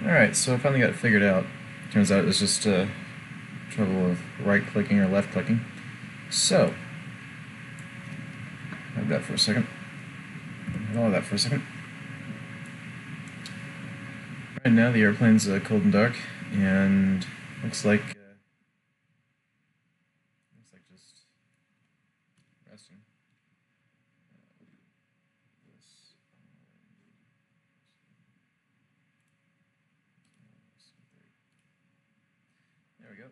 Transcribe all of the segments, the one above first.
Alright, so I finally got it figured out. Turns out it's just trouble with right-clicking or left-clicking. So, have that for a second. Hold that for a second. Right now the airplane's cold and dark, and looks like just resting. There we go.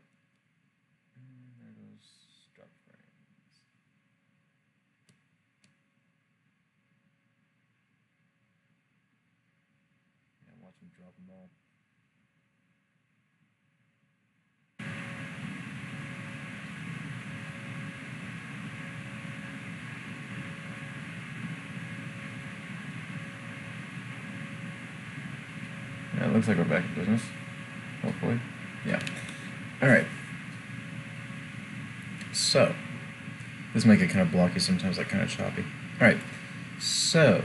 And there goes drop frames. Yeah, watch him drop them all. Yeah, it looks like we're back in business. Hopefully. Yeah. Alright. So, this might get kind of blocky sometimes, like kind of choppy. Alright. So,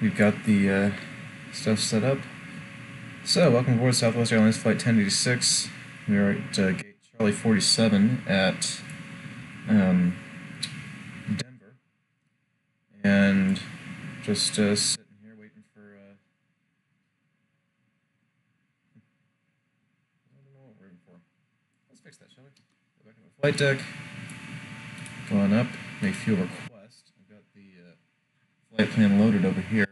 we've got the stuff set up. So, welcome aboard Southwest Airlines Flight 1086. We are at gate Charlie 47 at Denver. And just sitting here waiting for I don't know what we're waiting for. Let's fix that, shall we? Go back to the flight deck. Go on up, make fuel request. I've got the flight plan loaded over here.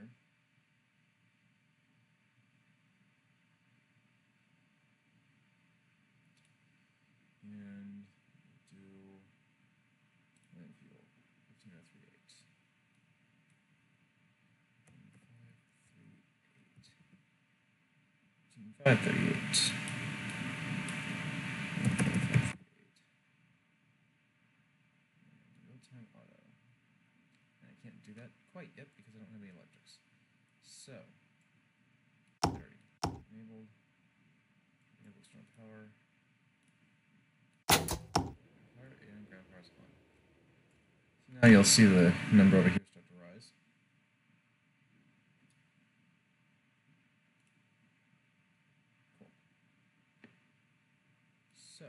And do land fuel 15038. 15538. Real-time auto. And I can't do that quite yet because I don't have any electrics. So, enabled. Enable strong power. Power and ground power supply. So now you'll see the number over here start to rise. Cool. So,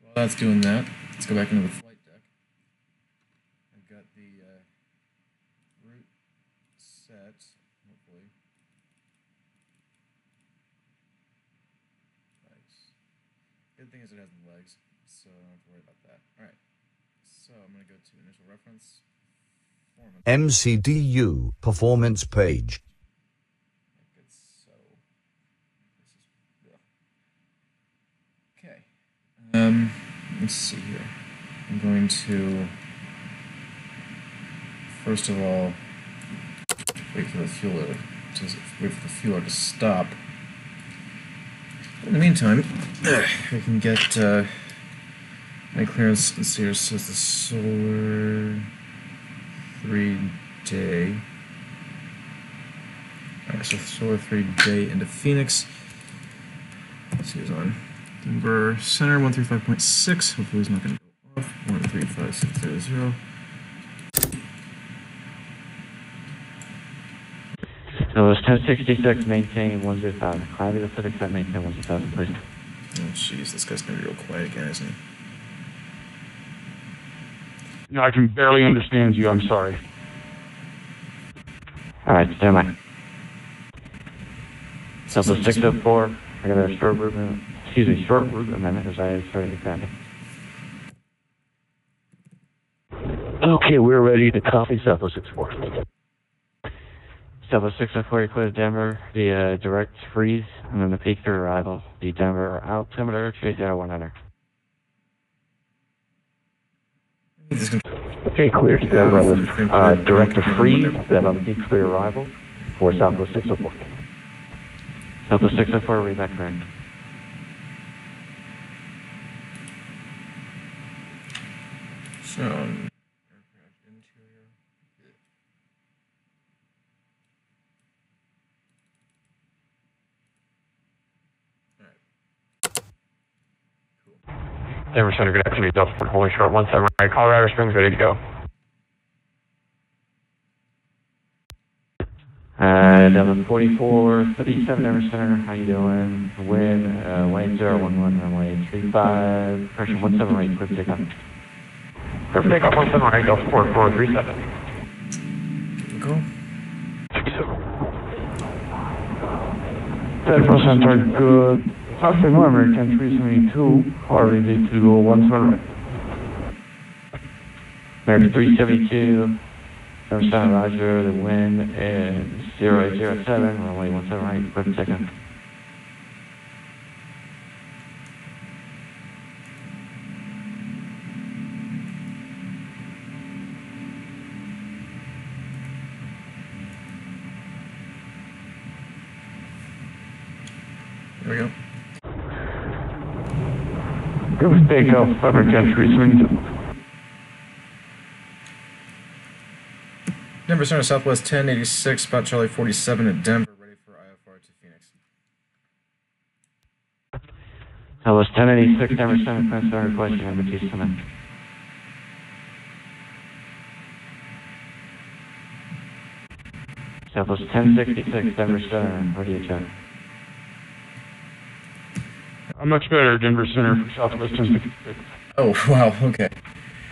while that's doing that, let's go back into the flight deck. I've got the route set, hopefully. Nice. Good thing is it has legs, so I don't have to worry about that. Alright, so I'm going to go to initial reference, performance. MCDU performance page. So, this is, okay, let's see here. I'm going to, first of all, wait for the fueler to stop. In the meantime, we can get my clearance. Let's see here. Says the solar 3-day. Alright, so solar 3-day into Phoenix. Let's see who's on. Denver Center 135.6. Hopefully he's not going to go off. 135600. So it's 1066, maintain 105. Climb to the Pacific Flight, maintain 1,000, please. Oh, jeez, this guy's going to be real quiet again, isn't he? No, I can barely understand you, I'm sorry. Alright, stand by. Southwest 604, I got a short route amendment as I started expanding. Okay, we're ready to copy Southwest 604. Southwest 604, you clear to Denver, the direct freeze, and then the peak through arrival. The Denver altimeter, 3019. Okay, clear to Denver, direct to freeze, then on the peak through arrival for Southwest 604. Southwest 604, read back correct. So, aircraft interior. Denver Center, good afternoon. Delta Fort Holy Short 17 right. Colorado Springs ready to go. Delta 44, 37 Denver Center, how you doing? Wind, lane 011, runway 35, pressure 178, clear for takeoff. Clear for takeoff 178, Delta 4437. Cool. 10% are good. Foxtrot North American 372, Harvey V2 178. American 372, Denver Center, Roger, the wind is 0807, runway 178, clear for takeoff. There we go. Good for takeoff, American 372. Denver Center, Southwest 1086, spot Charlie 47 at Denver, ready for IFR to Phoenix. Southwest 1086, Denver Center, Prince Center, question number 27. Southwest 1066, Denver Center, ready to check. Much better, Denver Center for Southwest 1066. Oh, wow, okay.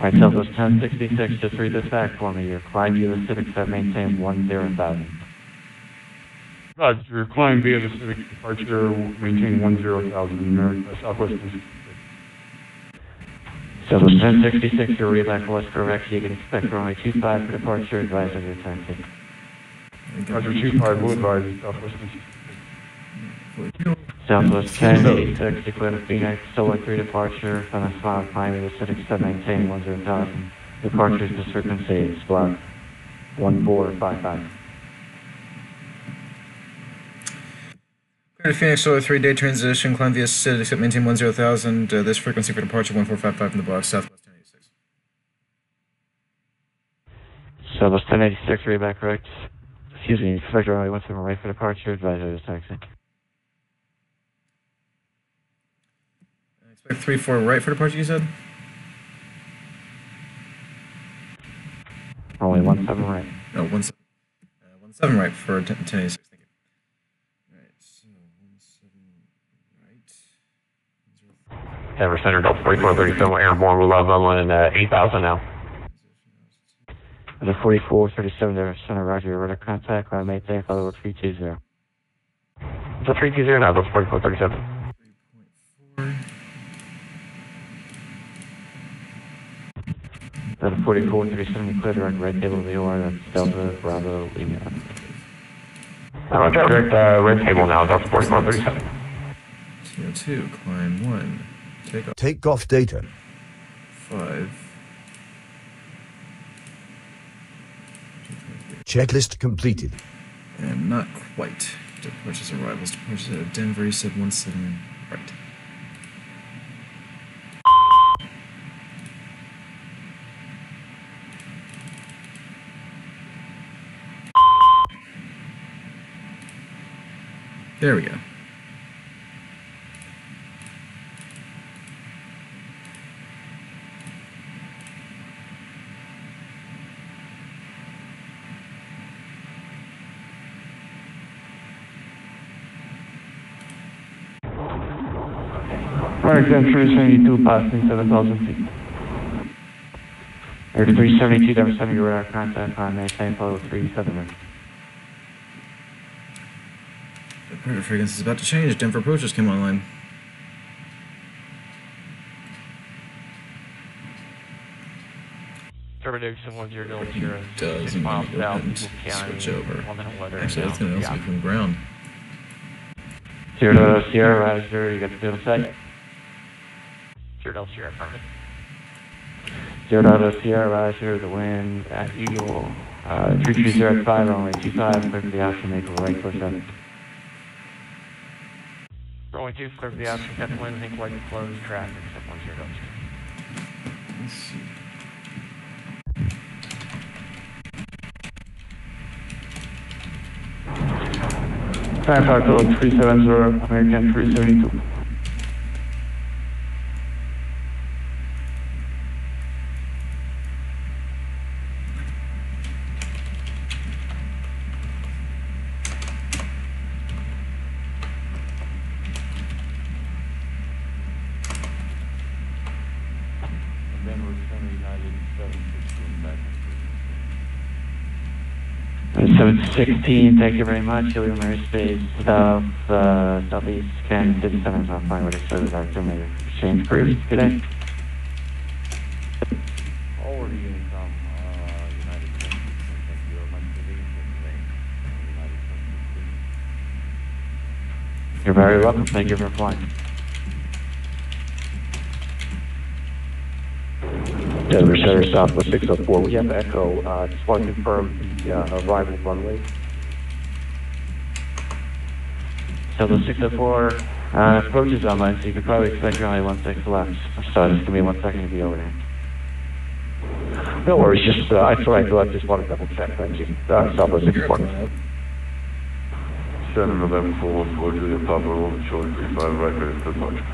Alright, Southwest 1066, just read this back for me. Your climb via the Civic set maintain 10,000. Roger, climb via the Civic departure, maintain 10,000, Southwest 1066. Southwest 1066, your readback was correct. You can expect runway 25 for departure, advise of your taxi. Roger, 25 will advise Southwest 1066. Southwest 1086, declare to Phoenix, Solo 3 departure, from the spot, climbing the Civic set maintain 10,000. Departures to frequency, block 1455. Clear to Phoenix, Solo 3, day transition, climb via Civic, except maintain 10,000. This frequency for departure 1455 from the block, Southwest 1086. Southwest 1086, readback correct. Excuse me, expect runway 17 right for departure, advise of your taxi. Expect 3-4 right for departure, you said? Only 17 right. No, 17 right for 1086, thank you. Alright, so 17 right. Denver Center, Delta 4437, airborne, we'll have on 8,000 now. The 4437, Denver Center, Roger, your radar contact, climb maintain, follow 320. So 320 now, Delta 4437. 3.4. The 4437, clear direct red table VOR, that's Delta, Bravo, Lima. Direct red table now, Delta 4437. CO2, climb 1. Take off. Takeoff data. 5. Checklist completed. And not quite. Departures arrivals. Departures out of Denver, you said 17 right. There we go. American 372, passing 7,000 feet. Air 372, Denver Center, your radar contact, climb maintain, follow 37. The predator frequency is about to change. Denver approaches came online. Prediction 10 Does 6 miles south, switch over. Actually, Actually, that's going to from ground. 0 Sierra, Roger, you got the field set. 0 Sierra, perfect. 0 Sierra, Roger, the wind at Eagle, 330 at 5, runway 25, clear for the option, make a right push up. Runway 2, clear for the option, cut the wind, think white, close traffic, except 10 Sierra. Let's see. Time flight 370, American 372. 716, thank you very much. Helium Airspace, southeast, Canada 57 on flying with a service actor, may exchange cruise. Good day. Forward income, United States, thank you very much for the United States. You're very welcome. Thank you for flying. Denver Center, Southwest 604. We have Echo. Just want to confirm the arrival runway. Southwest 604, approach is online, so you can probably expect you're only 1/6 left. So it's going to be 1 second to be over there. No worries, just, I thought I just want to double check. Thank you. Southwest 604. 7 November 4, Julia Papa, short 35, right ready for departure.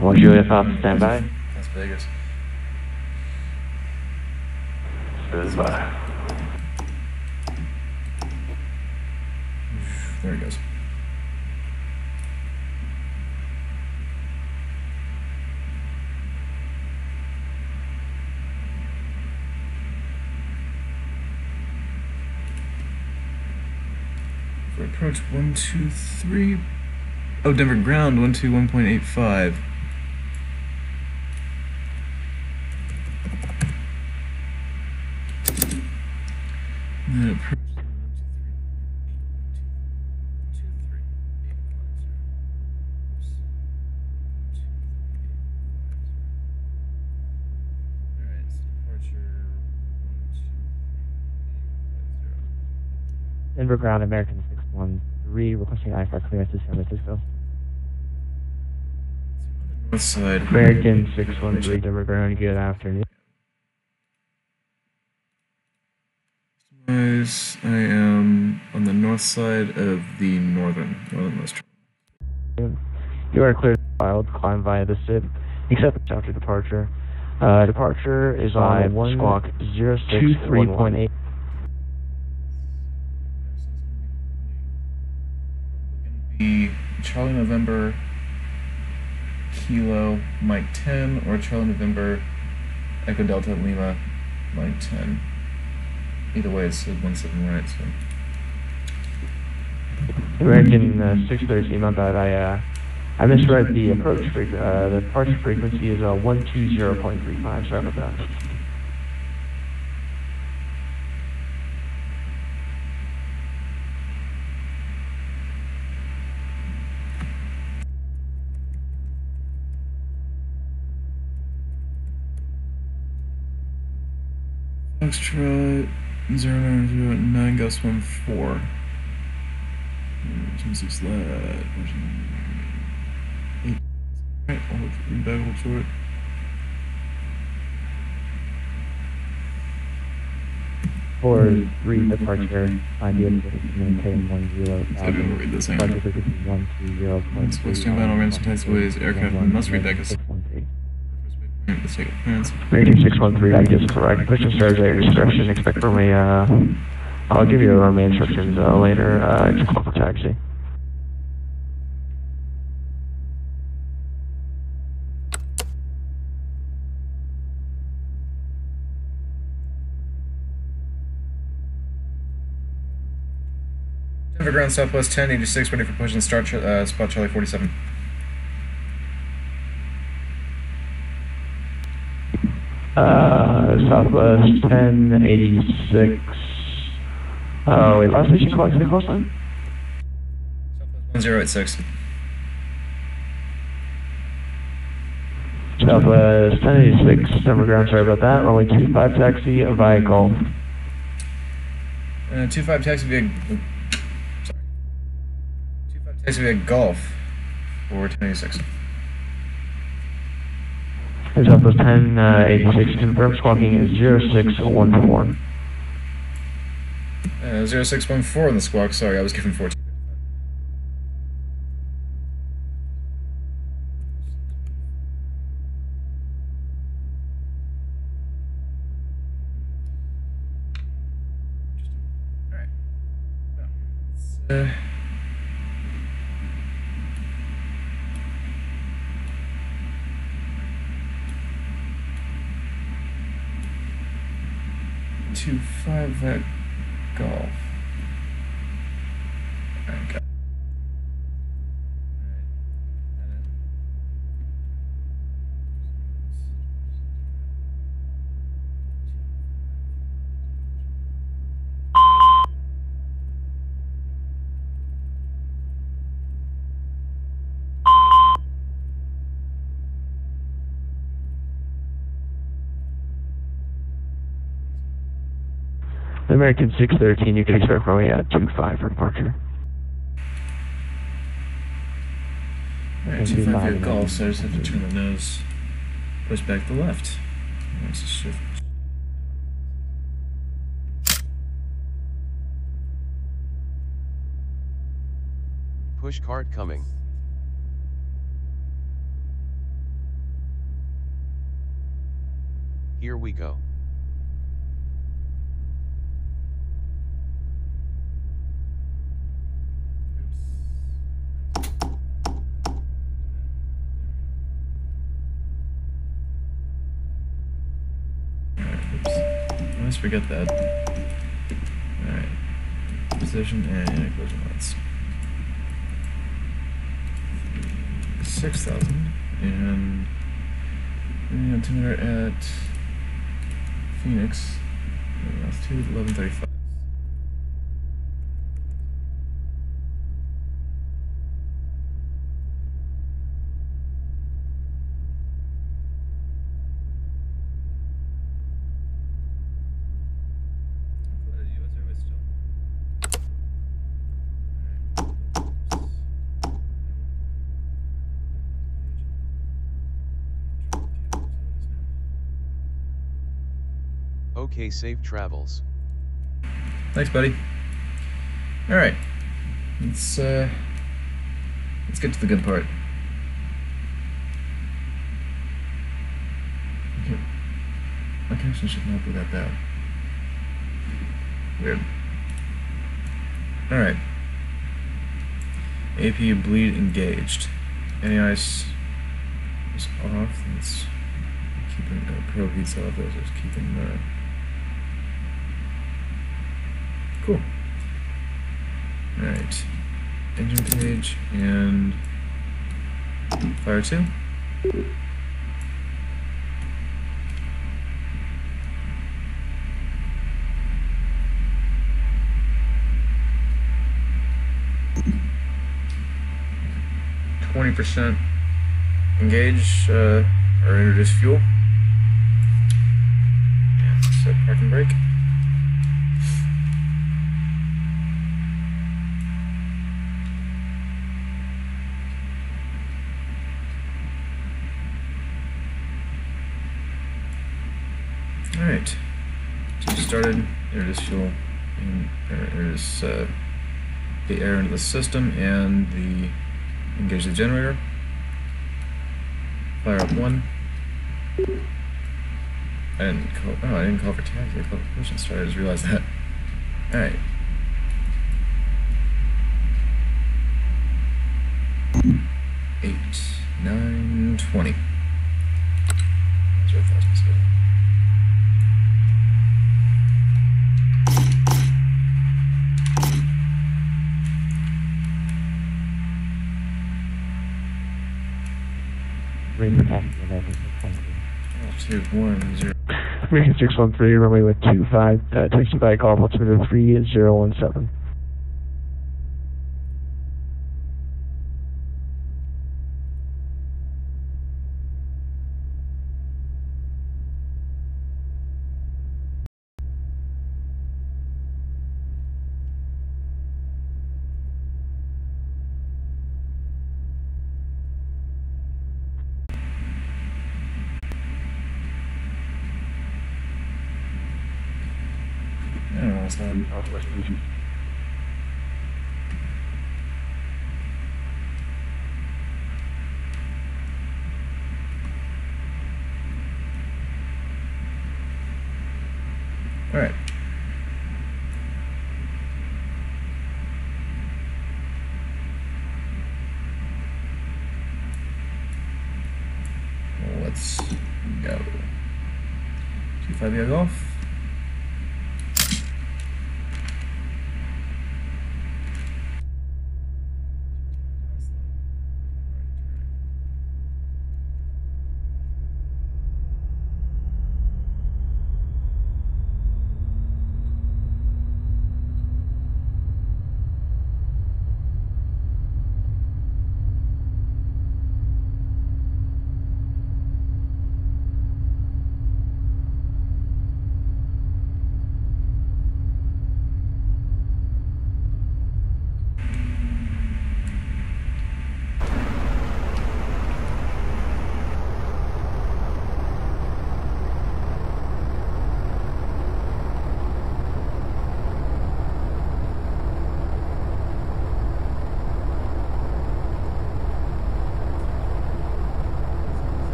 One Julia Papa, stand by. Las Vegas. Stand by. There he goes. For approach 123. Oh, Denver ground 121.85. And then approach 123.8. Alright, so departure 123.850. Denver ground, American 613, requesting IFR clearance to San Francisco. North side. American 613, Denver ground, good afternoon. Guys, I am on the north side of the northernmost. You are cleared filed, climb via the SIP, except after departure. Departure is on squawk 0623.8. Be Charlie November Kilo Mike 10 or Charlie November Echo Delta Lima Mike 10. Either way, it's 17 right. So. American 630, my bad. I misread the approach frequency. The departure frequency is 120.35. Sorry about that. Foxtrot 0909 Gus 14. 26 lat. 8. Alright, I'll hold back, hold short. For 3 departure, idea to maintain 10. I didn't read this. Hang Departure on. frequency 120.3. Supposed to inbound all ransom taxiways. Aircraft must redeck us. Let's take it. Clearance. American 613, I guess correct. Push and start at your discretion. Expect from me, I'll give you the runway instructions later. It's a call for taxi. Denver ground Southwest 1086, ready for push and start. Spot Charlie 47. Southwest 1086. Oh, wait, last station clock, the coast line? Southwest 1086. Southwest 1086, Denver ground, sorry about that. Runway 25 taxi via Gulf. 25 taxi via. Sorry. 25 taxi via Gulf for 1086. Southwest 1086, confirmed squawking is 0614. 0614 on the squawk, sorry, I was given 14. Alright. Well, 25 at golf. Okay. American 613, you can expect runway at 25 for departure. Alright, 25 via golf, so I just have to turn the nose, push back to the left. Let's just shift. Push cart coming. Here we go. I always forget that. Alright. Position and collision lights. 6,000. And altimeter at Phoenix. That's 1135. Okay, safe travels. Thanks, buddy. All right, let's get to the good part. Okay. My connection should not be that bad. Weird. All right. AP bleed engaged. Any ice is off. Let's keeping probe heats off. Those just keeping cool. Alright. Engine page and fire 2. %, engage or introduce fuel. And set park and brake. Alright, so started, introduce fuel, and introduce the air into the system, and engage the generator. Fire up 1. I didn't call for taxi, I called for collision start, I just realized that. Alright. Eight, 9, 20. That's what I thought it was good. American 613, runway with 25, taxi by golf, altimeter 3017. Southwest Airlines. All right. Let's go. 25 via golf.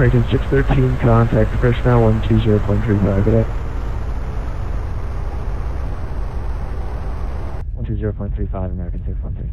American 613, contact personnel 120.35, good day. 120.35, American 613.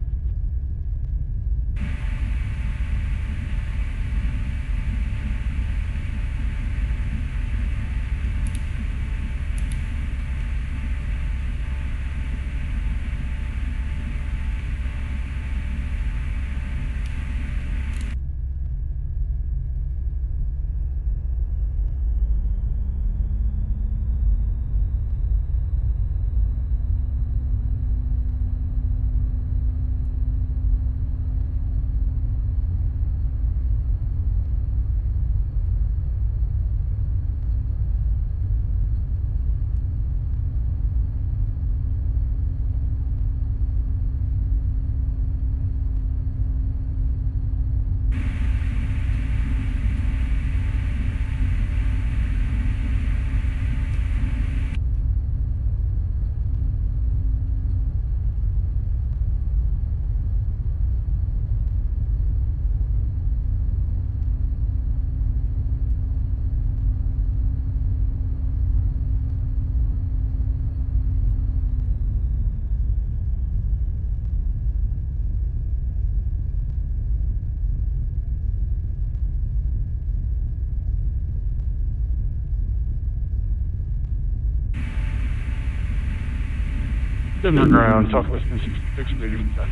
Denver ground, Southwest 1066, ready for test.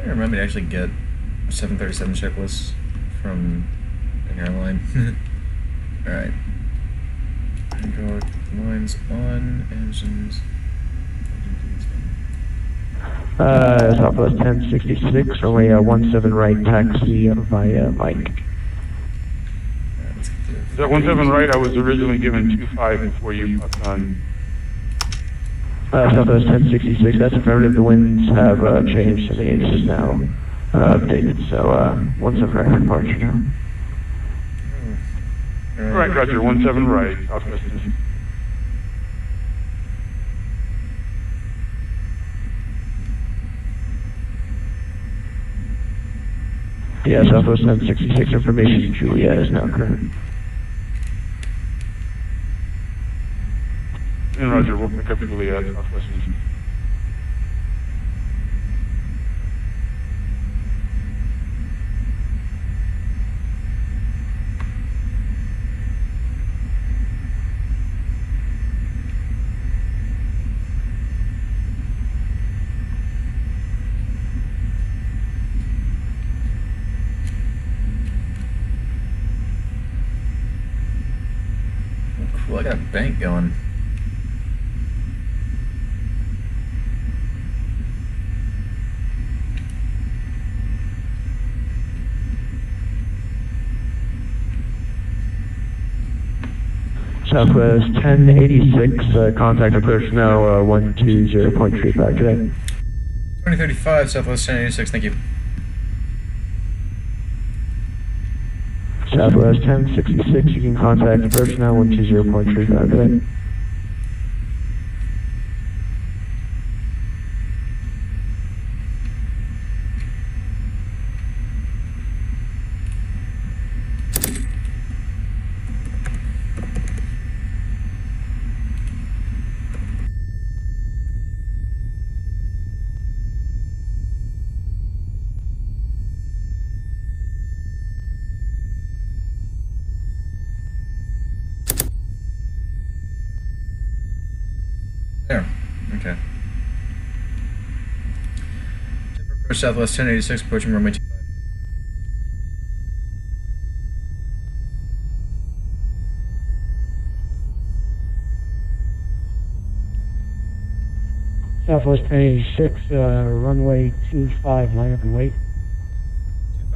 I remember to actually get a 737 checklist from an airline. Alright. Hydraulic lines on, engines. Southwest 1066, runway 17 right, taxi via Mike. Alright, let's get the Is that 17 right? I was originally given 25 before you on. Southwest 1066, that's affirmative. The winds have changed, and the age is now updated. So 17 right for departure now. Right, roger, 17 right, Southwest 1066. Yeah, Southwest 1066 information, Juliet is now current. And roger, we'll pick up Juliet, Southwest 1066. Cool, I got a bank going. Southwest 1086, contact personnel 120.35 today. 2035, Southwest 1086, thank you. Southwest 1066, you can contact personnel 120.35 today. There, okay. Approach Southwest 1086, approaching runway 25. Southwest 1086, runway 25, line up and wait.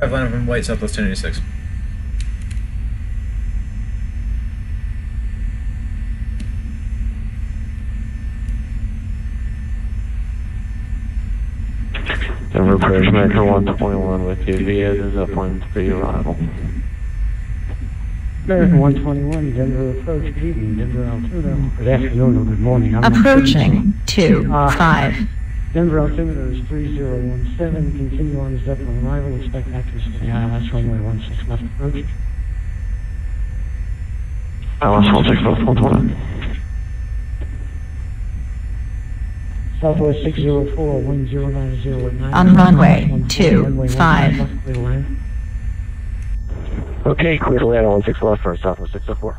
25, line up and wait, Southwest 1086. approach American 121 with you via the point for your arrival. American 121, Denver approach, good evening, Denver altimeter. Good afternoon or good morning. I'm not Approaching 25. Denver altimeter is 3017. Continue on the Zeppelin arrival. Expect access to the ILS runway 16 left approach. ILS 16 left 120. Southwest 604, 1090 On runway 25. Okay, clear to land on 16 left for Southwest 604.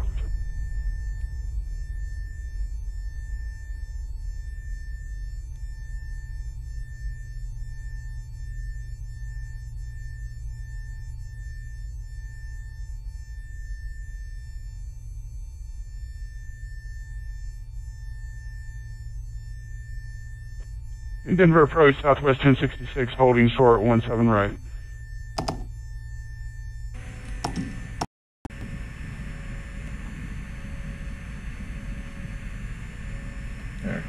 Denver approach, Southwest 1066, holding short 17 right. There.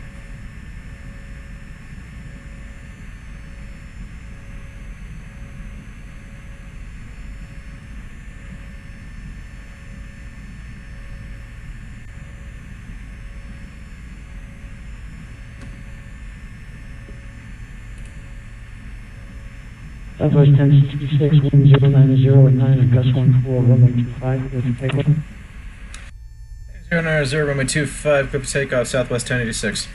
Southwest 1066, 1090 at 9 at Gus 14, runway 25, clear to takeoff. 090, runway 25, clear for takeoff, Southwest 1086.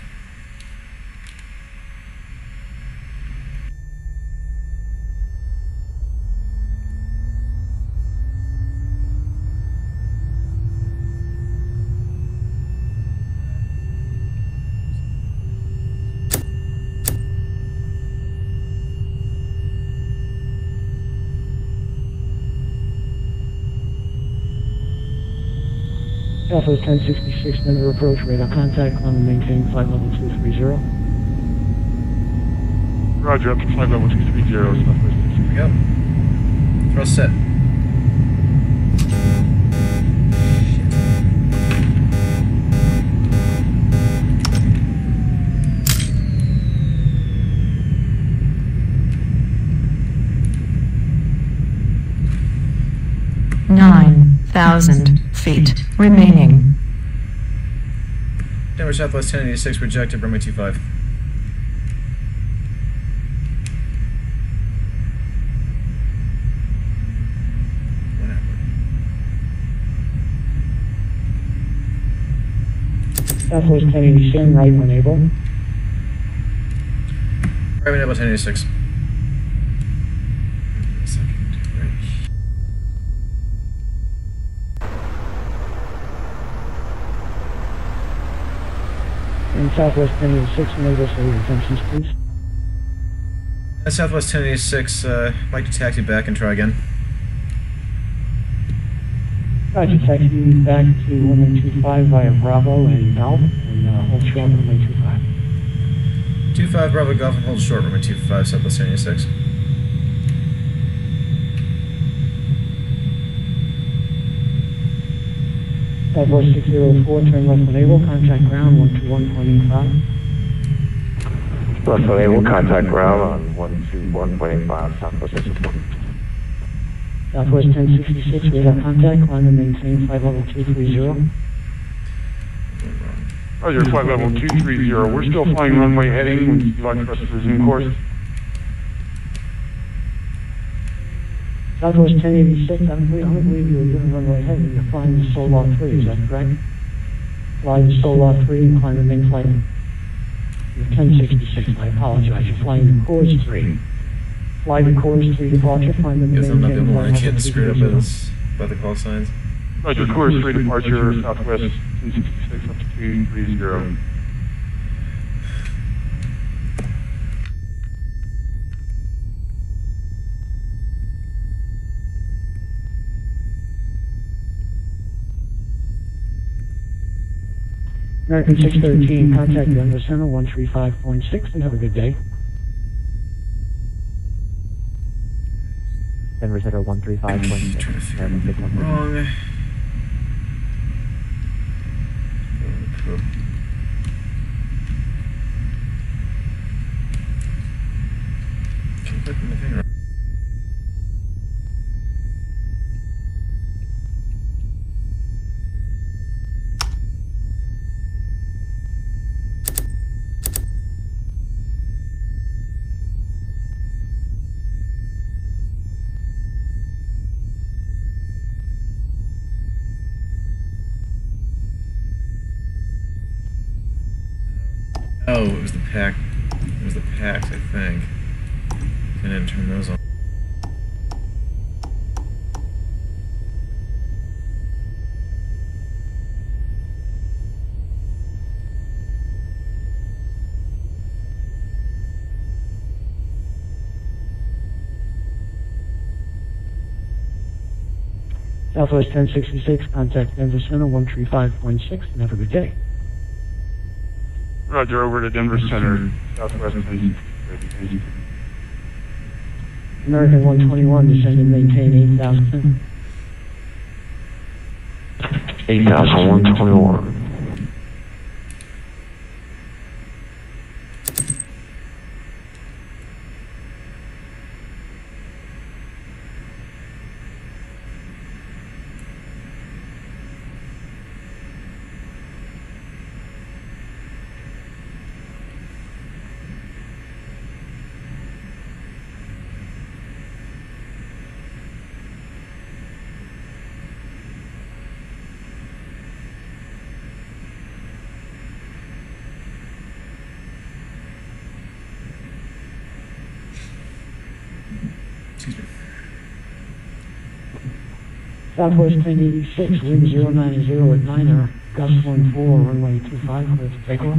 Southwest 1066, Denver approach, radar contact, climb and maintain flight level 230. Roger, up to flight level 230, Southwest 6. Here we go. Thrust set. Shit. 9,000 feet remaining. Denver Southwest 1086 projected, runway 25. Southwest 1087, right when able. Right when able, 1086. And Southwest 1086, enable for your intentions, please. Southwest 1086, like to taxi back and try again. Roger, taxi back to 1125 via Bravo and Golf, and hold short runway 25. 25 Bravo Golf and hold short, runway 25, Southwest 1086. Southwest 604, turn left when able, contact ground 121.85. Left when able, contact ground on 121.85, Southwest 604. Southwest 1066, radar contact, climb and maintain flight level 230. Roger, flight level 230. We're still flying runway heading. Would you like for us to resume course? Southwest 1086, I don't believe you were given runway heading. You're flying the Solar 3, is that correct? Fly the Solar 3 and climb the main flight. You're 1066, I apologize. You're flying the Course 3. Fly the Course 3 departure, find the Guess I'm not the maintain only one flight getting level screwed up 230. by the call signs. Roger, course 3 departure, Southwest 1066 up to 230. American 613, contact Denver Center 135.6 and have a good day. Denver Center 135.6. Trying to figure out what went wrong. Can we put Oh, it was the pack. It was the packs, I think. I didn't turn those on. Southwest 1066, contact Denver Center 135.6, and have a good day. Roger, over to Denver Center, Southwest 1066. American 121, descend and maintain 8,000. 8,121. Excuse me. Southwest 1086, wind 090 at 9er, gust 14, runway 25, clear for takeoff.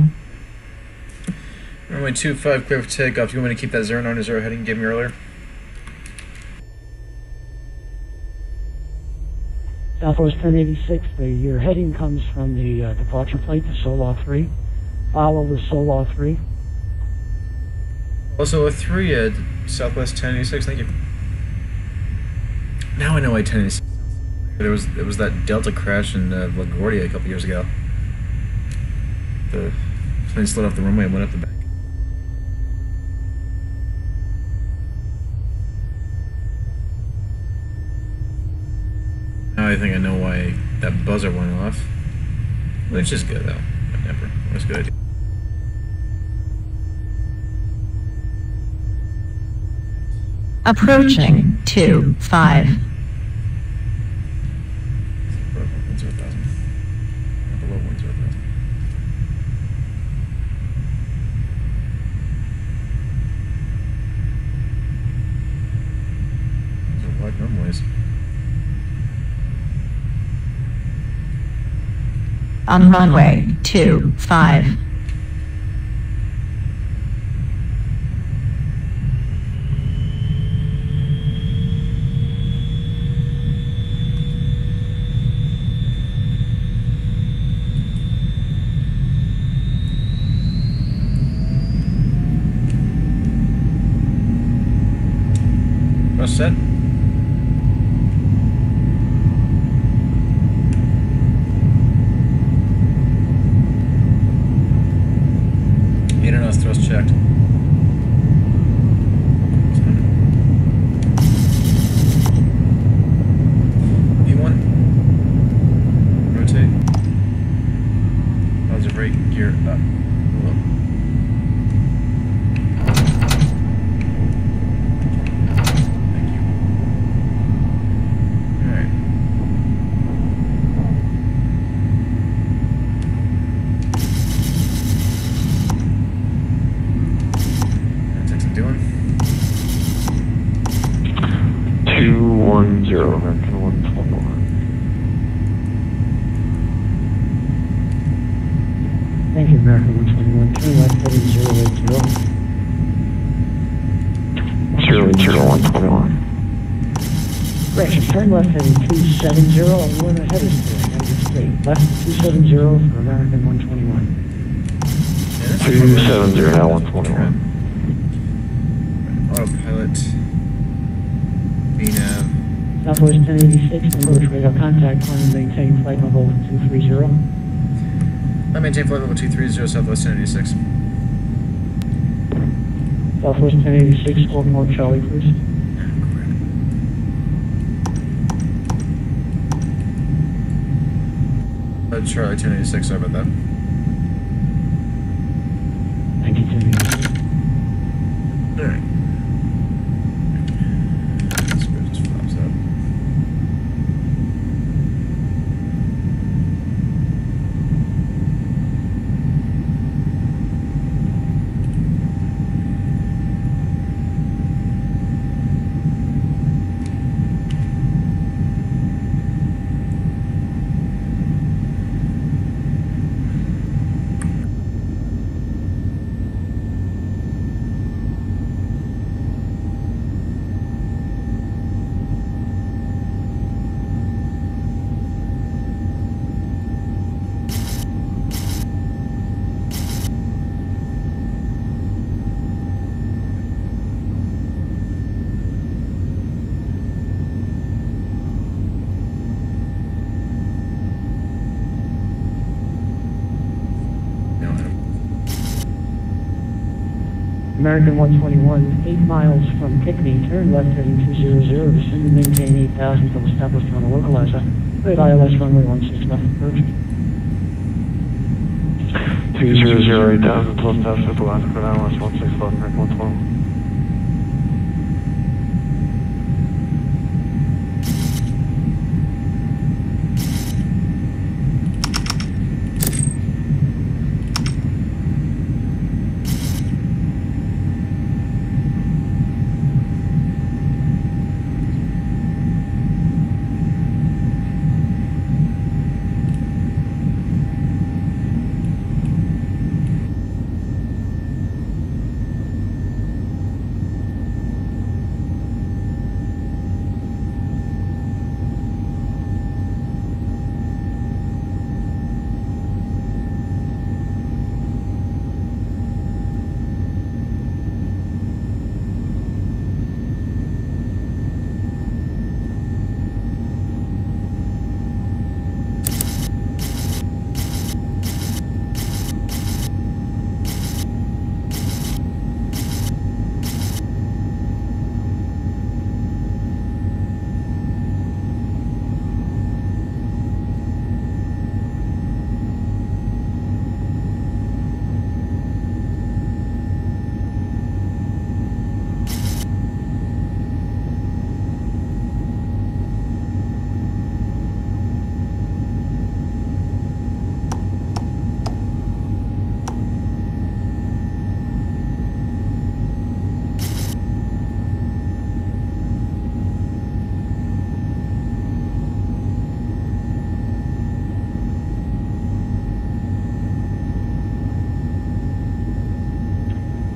Runway 25, clear for takeoff. Do you want me to keep that 090 heading you gave me earlier? Southwest 1086, your heading comes from the departure plate to Solar 3. Follow the Solar 3. Also a 3 at Southwest 1086, thank you. Now I know why 1086. There was that Delta crash in LaGuardia a couple years ago. The plane slid off the runway and went up the bank. Now I think I know why that buzzer went off. Which is good though. Whatever. That's a good idea. Approaching 25. Below 10,000. Those are wide runways. On runway 25. Set. Thrust checked. V1. Rotate. Positive rate, gear up. American 121. Thank you, American 121. Turn left heading 080. 121. Correction, turn left heading 270, and the one ahead is correct. Exit straight. Left 270 for American 121. 270 now 121. Autopilot. VNAV. Southwest 1086, approach radar contact, climb and maintain flight level 230. I maintain flight level 230, Southwest 1086. Southwest 1086, squawk mode Charlie, please. Charlie 1086, sorry about that. Thank you, 1086. Alright. Script just flaps up. American 121, 8 miles from Pickney, turn left heading 200, descend and maintain 8,000 until established on a localizer. Good ILS runway 16 left approach. 200, 8,000 until established with localizer, good ILS 16 left, American 121.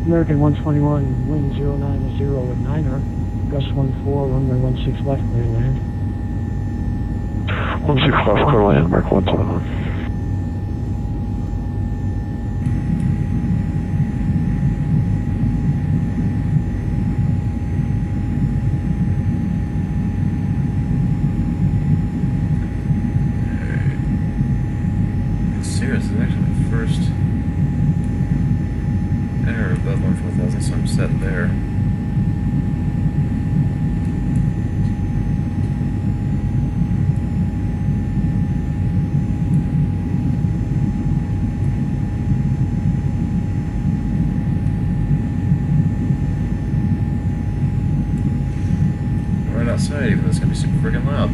American 121, wind 090 at 9er, gust 14, runway 16 left, clear to land. 16 left, clear to land, American 121. Serious is actually my first error above 14000, so I'm set there. Right outside, even though it's gonna be super freaking loud.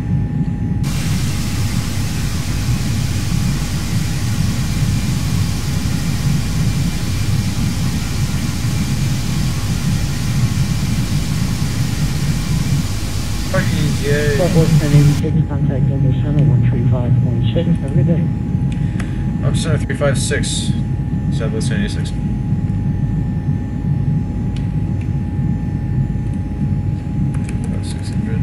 Yay. Southwest 1086, contact Denver Center 135.6. Have a good day. Up Center 356, Southwest 1086. About 600.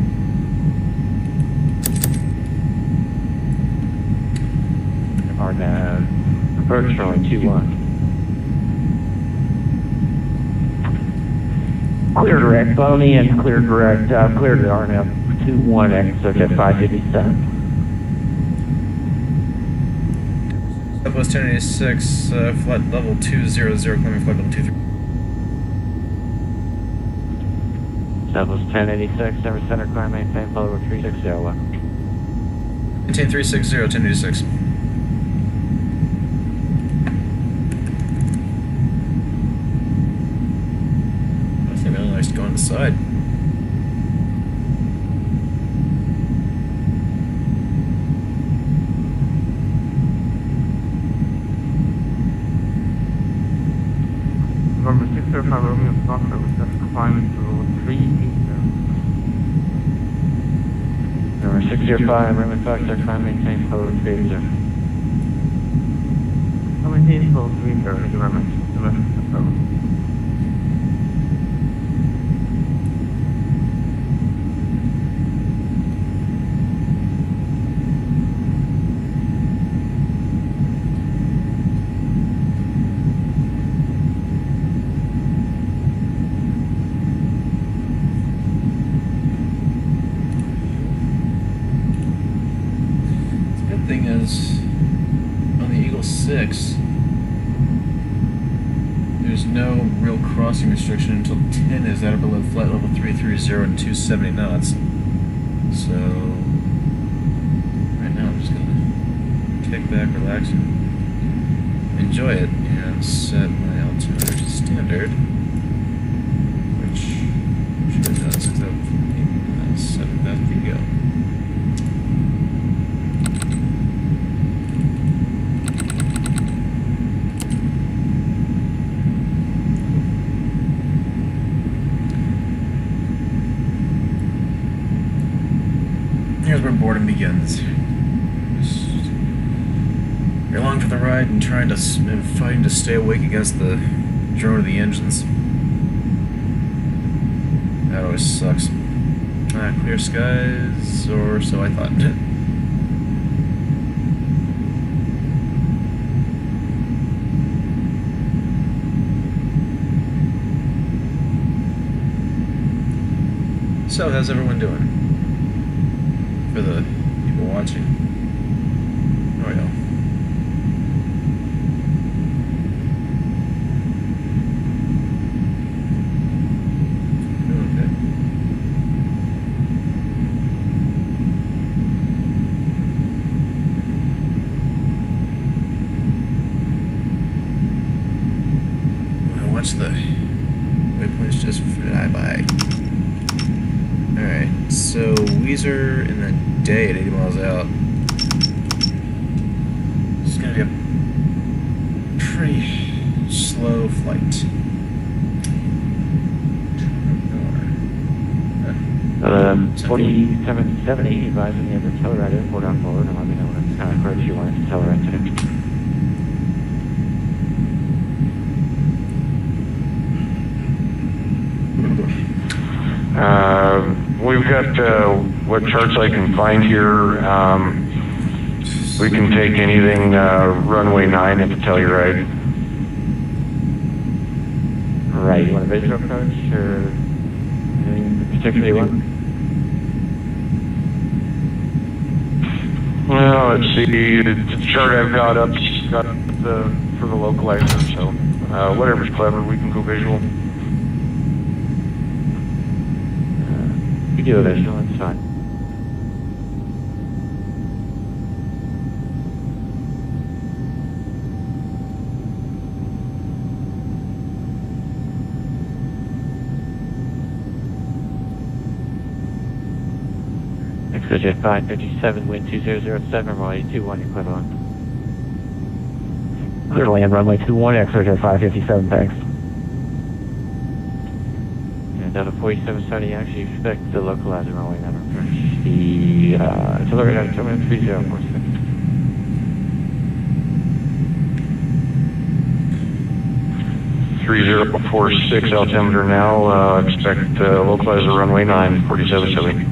RNAV, approach runway 21. Clear direct, Boney, and clear direct, clear to RNAV 21X, circuit 557. Southwest 1086, flight level 200, climbing flight level 23. Southwest 1086, Denver Center, climb maintain, flight level 360 left. Maintain 360, 1086. I think that'd be nice to go on the side. Number 605 Romeo Foxtrot with just climbing to 380. Number 605, Raymond Foxtrot, climb maintain, flight level 380. How many days will 330? Thank you very much. Thing is, on the Eagle 6, there's There's no real crossing restriction until 10 is at or below flight level 330 and 270 knots. So, right now I'm just gonna kick back, relax, and enjoy it, and set my altimeter to standard, which should have done 7,000 feet ago. Here's where boredom begins. You're along for the ride and trying to fighting to stay awake against the drone of the engines. That always sucks. Clear skies, or so I thought. So, how's everyone doing? For the people watching. Oh yeah. Okay. I watch the waypoints just fly by. Alright, so Weezer in the day at 80 miles out. It's going to be a pretty slow flight. 4770 advising you to Telluride Airport on board, and let me know what kind of approach you want to Telluride today. We've got what charts I can find here. We can take anything runway 9 into Telluride. Right, you want a visual approach, or anything particularly you want? Well, let's see. The chart I've got up for the localizer, so whatever's clever, we can go visual. You do a visual, it's fine. Exojet 557, wind 2007, runway 21 equivalent. Clear to land runway 21, Exojet 557, thanks. And out of 4770, actually expect the localizer runway number approach. The Telluride out of terminal 3046. .3046 altimeter now, expect localizer runway 9, 4770.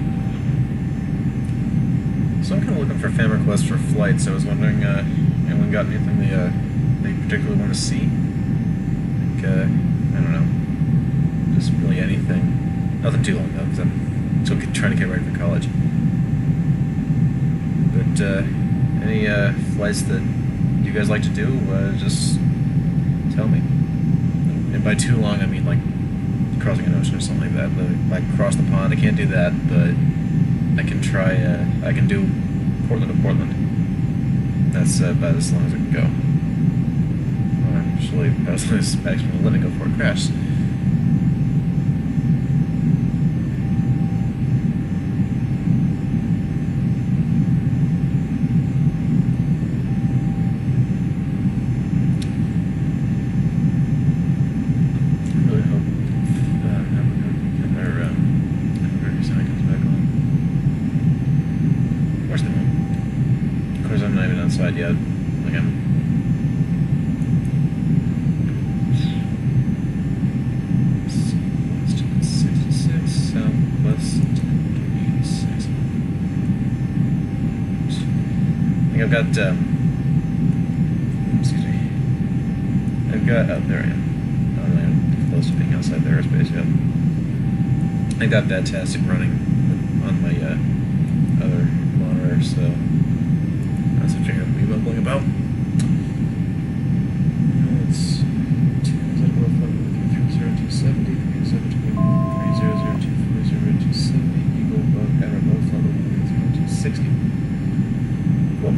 So I'm kind of looking for fan requests for flights. I was wondering, anyone got anything they particularly want to see? Like, I don't know, just really anything. Nothing too long though, because I'm still trying to get ready for college. But any flights that you guys like to do, just tell me. And by too long, I mean like crossing an ocean or something like that. Like cross the pond, I can't do that, but I can try, I can do Portland to Portland. That's about as long as I can go. Well, actually, about as long as I actually let it go before it crashes. Yet. Like I'm Southwest 66, Southwest 86. I think I've got excuse me. I've got there I am. I'm not even close to being outside the airspace yet. I got VATSIM running on my other monitor, so that's what you're going to be bubbling about. It's 2 is that above 60. Cool.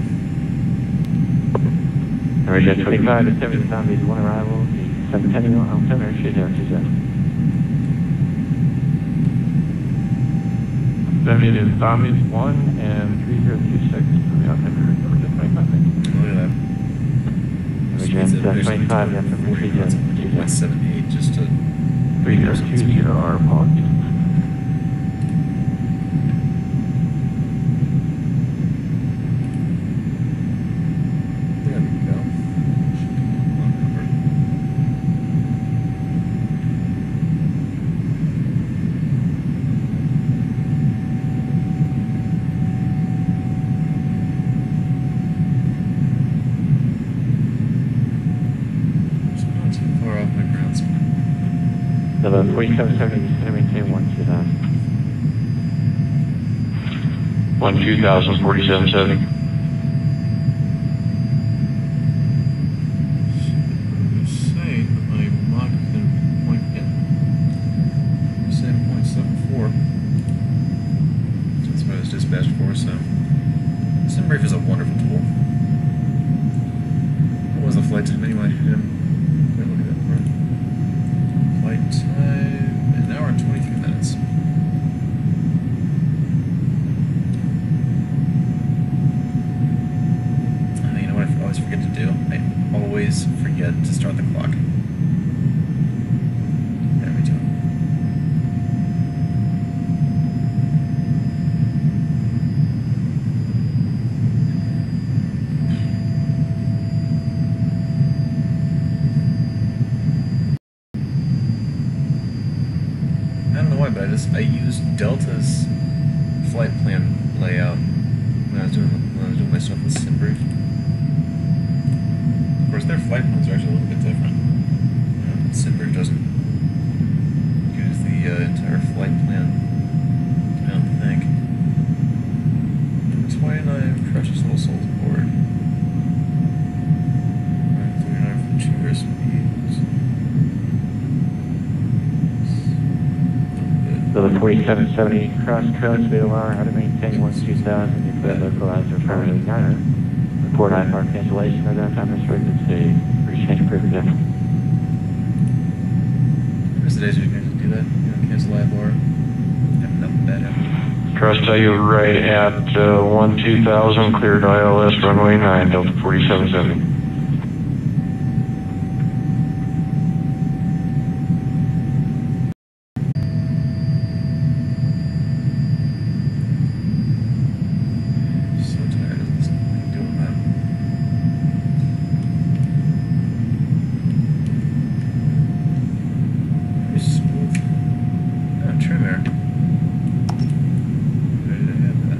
Alright, 25 to 70 zombies, one arrival. The 710 altimeter should have 27. 70 is zombies 1 and 3026 on the altimeter for the 25. Look at that. Alright, Jan, 25, that's a 178 just to 3020 are apologies. There we go. It's not too far off my ground speed. So the 4770 is going to maintain 12000. 1204770. Saying that my Mach is in point, yeah, 7.74. That's what I was dispatched for, so. SimBrief is a wonderful tool. What was the flight time anyway? Let me look at that for it. Flight time, an hour and 23 minutes. You know what I always forget to do? I always forget to start the clock. There we go. I don't know why, but I used Delta's flight plan layout when I was doing my stuff with SimBrief. Of course, their flight plans are actually a little bit different. SimBrief doesn't use the entire flight plan, I don't think. 29 precious little souls aboard. 39 for 2 airspeeds. So the 4770 cross codes VOR, how to maintain 12000, you put localizer permanently 9er. Report IFR cancellation or downtime restricted to rechange privilege. Where's the days you guys do that? You know, cancel IFR? Have nothing bad happen. Trust tell you right at 12000, cleared ILS runway 9, Delta 4770. So tired of this thing doing that. Very smooth. Oh, trim air. Where did I have that?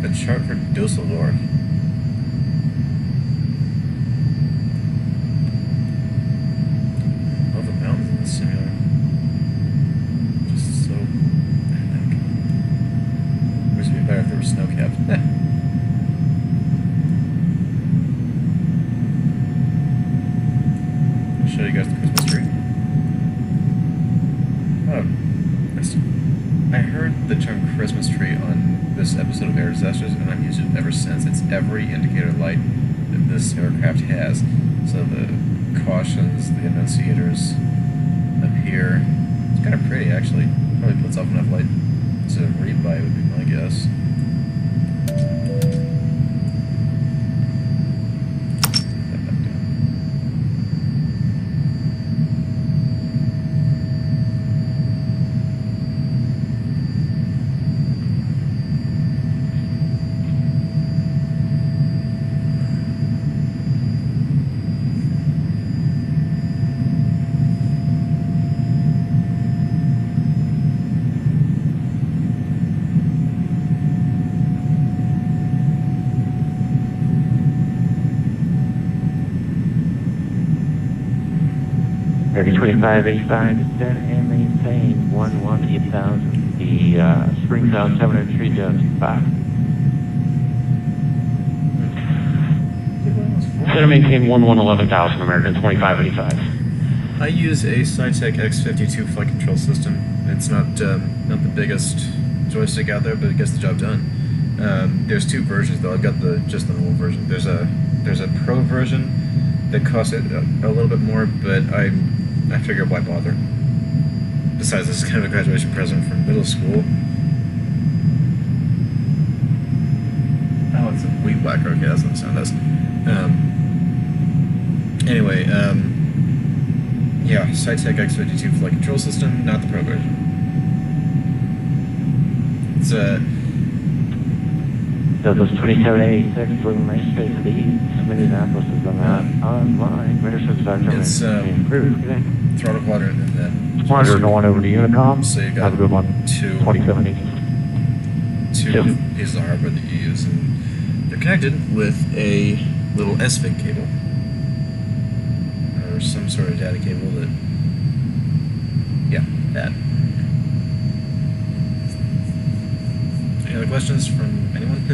A chart for Dusseldorf. Love the mountains in this simulator. Just so epic. Wish it'd be better if they were snow capped. I'll show you guys the Christmas tree. Oh, I heard the term Christmas tree on this episode of Air Disasters, and I've used it ever since. It's every indicator light that this aircraft has. So the cautions, the annunciators up here. It's kind of pretty, actually. Probably puts off enough light to read by, would be my guess. Put that back down. American 2585 is dead and maintain 118,000. The Springs out 703.5. Instead of maintaining 11,000, American 2585. I use a Cytec X52 flight control system. It's not not the biggest joystick out there, but it gets the job done. There's two versions though. I've got just the normal version. There's a Pro version that costs a little bit more, but I figured why bother. Besides, this is kind of a graduation present from middle school. Oh, it's a weed whacker. Okay, that's what the sound does. Anyway, yeah, Cytec X52 flight control system, not the Pro version. It's Douglas 2786, Blue Lane Space to the east. Minneapolis is on that online. It's throttle quadrant and then Quadrant going over to Unicom. So you got have a good one. two 2786. two pieces of hardware that you use, and they're connected with a little SVIC cable or some sort of data cable that, yeah, that. Any other questions from anyone?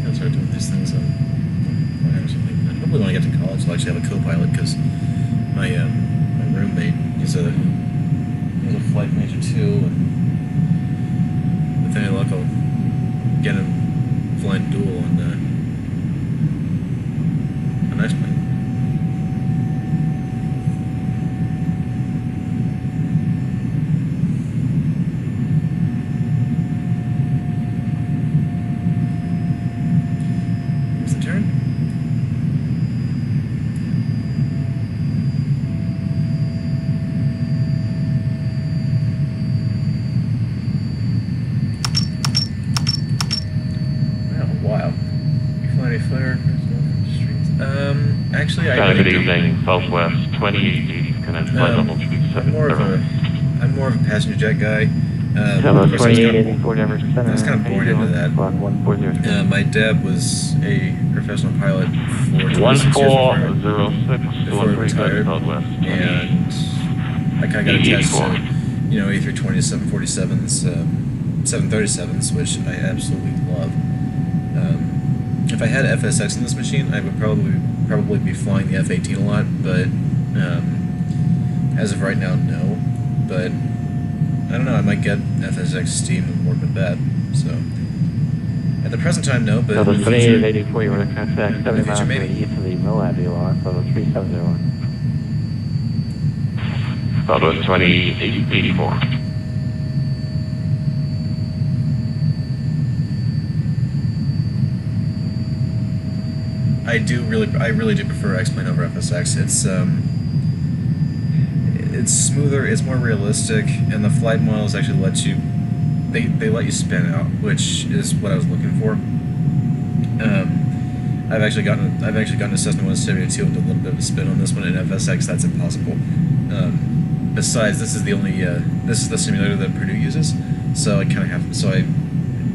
I'll start doing these things on or something. Hopefully when I get to college I'll actually have a co-pilot, because my my roommate he's a flight major too, and with any luck I'll get him flying dual on a nice plane. Here's the turn. Actually, I good evening, Southwest 2880, connect flight level I'm more of a passenger jet guy. Hello, I was 2884 Denver Center. kind of born into that. 1406. My dad was a professional pilot for 26 years 1406, before he retired, Southwest. and I kind of got attached to, you know, A320s, 747s, 737s, which I absolutely love. If I had FSX in this machine, I would probably be flying the F-18 a lot, but as of right now, no. But I don't know, I might get FSX Steam and work with that. So at the present time, no. But So in the the future, 2884, you want to contact 70 miles to the maybe. east of the Moab VOR, so the 3701. Southwest 2884. I really do prefer X-Plane over FSX. It's smoother, it's more realistic, and the flight models actually let you, they let you spin out, which is what I was looking for. I've actually gotten a Cessna 172 with a little bit of a spin on this one. In FSX, that's impossible. Besides, this is the simulator that Purdue uses, so I kind of have. So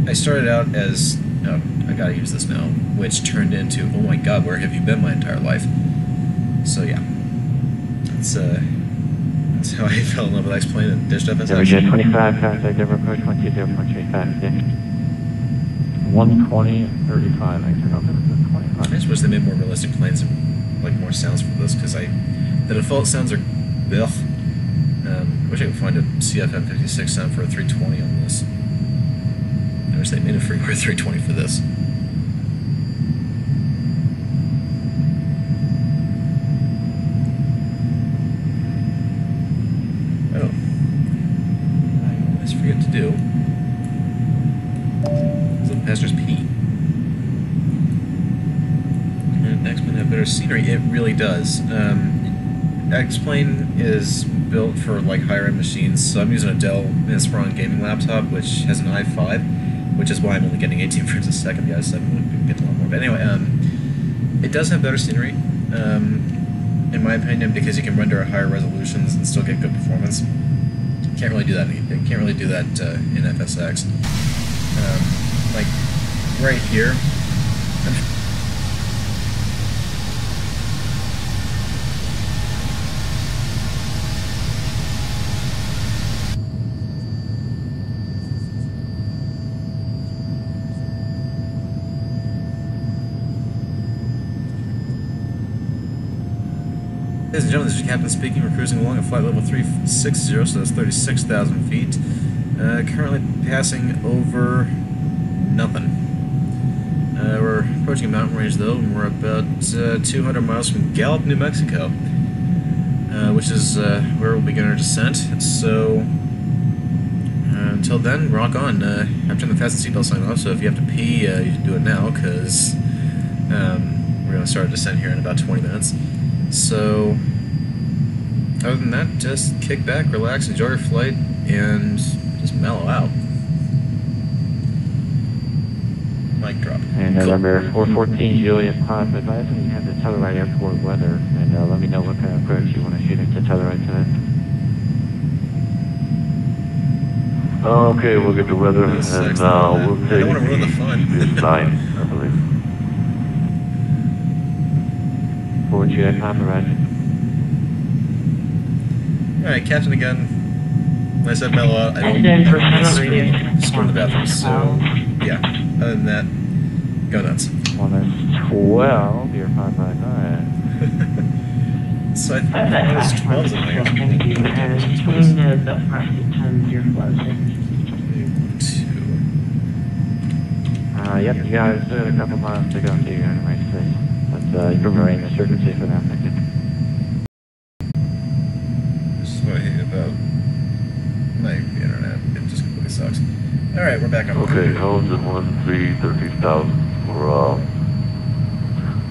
I started out as, oh, I gotta use this now, which turned into, oh my god, where have you been my entire life? So yeah, that's how I fell in love with X-Plane and ditched FSX. Denver Jet 25, contact Denver approach 120.35, 120, 35, I turn off 25. I just wish they made more realistic planes and like more sounds for this, because the default sounds are, ugh. I wish I could find a CFM56 sound for a 320 on this. I wish they made a firmware 320 for this. Oh. I always forget to do. So the passengers pee. And X-Plane have better scenery. It really does. X-Plane is built for like higher end machines, so I'm using a Dell Inspiron gaming laptop, which has an i5, which is why I'm only getting 18 frames a second. The i7 would get a lot more. But anyway, it does have better scenery, in my opinion, because you can render at higher resolutions and still get good performance. Can't really do that. Can't really do that in FSX. Like right here. Ladies and gentlemen, this is your captain speaking. We're cruising along at flight level 360, so that's 36,000 feet. Currently passing over nothing. We're approaching a mountain range though, and we're about 200 miles from Gallup, New Mexico, which is where we'll begin our descent. So until then, rock on. I've turned the fasten seatbelt sign off, so if you have to pee, you should do it now, because we're going to start a descent here in about 20 minutes. So other than that, just kick back, relax, enjoy your flight, and just mellow out. Mic drop. And November 414 Juliet Pop, advise when you have the Telluride Airport weather, and let me know what kind of approach you want to shoot into Telluride today. Okay, we'll get the weather, and we'll take I don't want to ruin the fun. it's 9, I believe. Forward Juliet Pop, roger. Alright, Captain again. When I said mellow out, I don't screw in the bathroom, so yeah. Other than that, go nuts. 112, you're 559. So I think there's 12s in there. Yep, you guys still got a couple miles to go to your anyway, so you're preparing the circumstances for that, thank you. This is what I hate about my internet. It just completely sucks. Alright, we're back on. Okay, how's it 13,000 for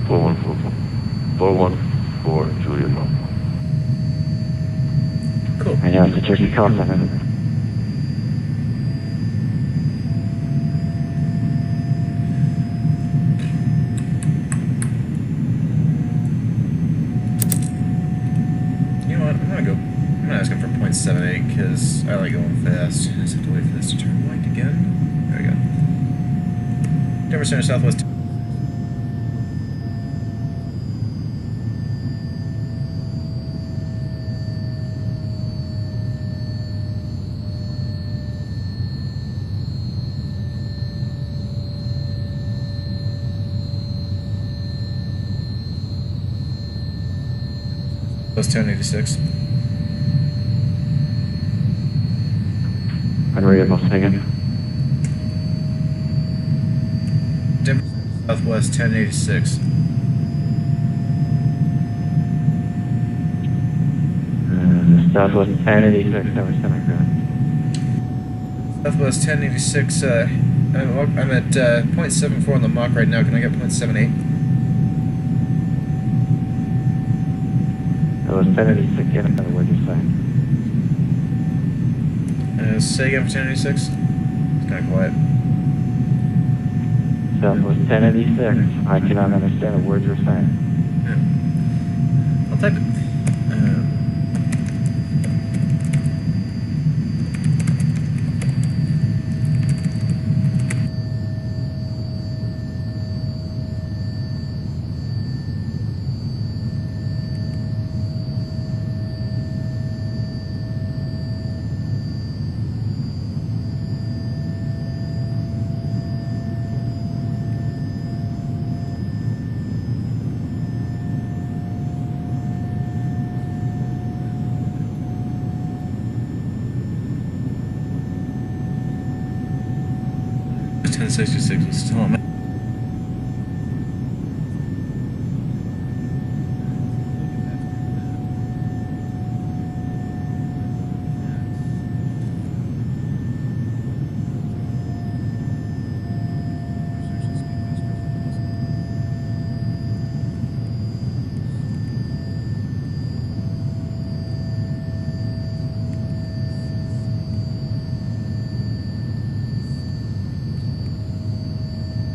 414 Juliet. Cool. I know, it's a tricky call, isn't it? I'm gonna ask him for 0.78 because I like going fast. I just have to wait for this to turn white again. There we go. Denver Center, Southwest. Plus 1086. Unreadable, again. Denver Southwest 1086. Southwest 1086, Denver Center, correct. Southwest 1086, I'm at 0.74 on the Mach right now. Can I get 0.78? That was 1086, yeah, what did you say? Say again for 1086? It's kind of quiet. Southwest 1086, I cannot understand a word you're saying. Yeah. I'll type it. Ten 66 was still on.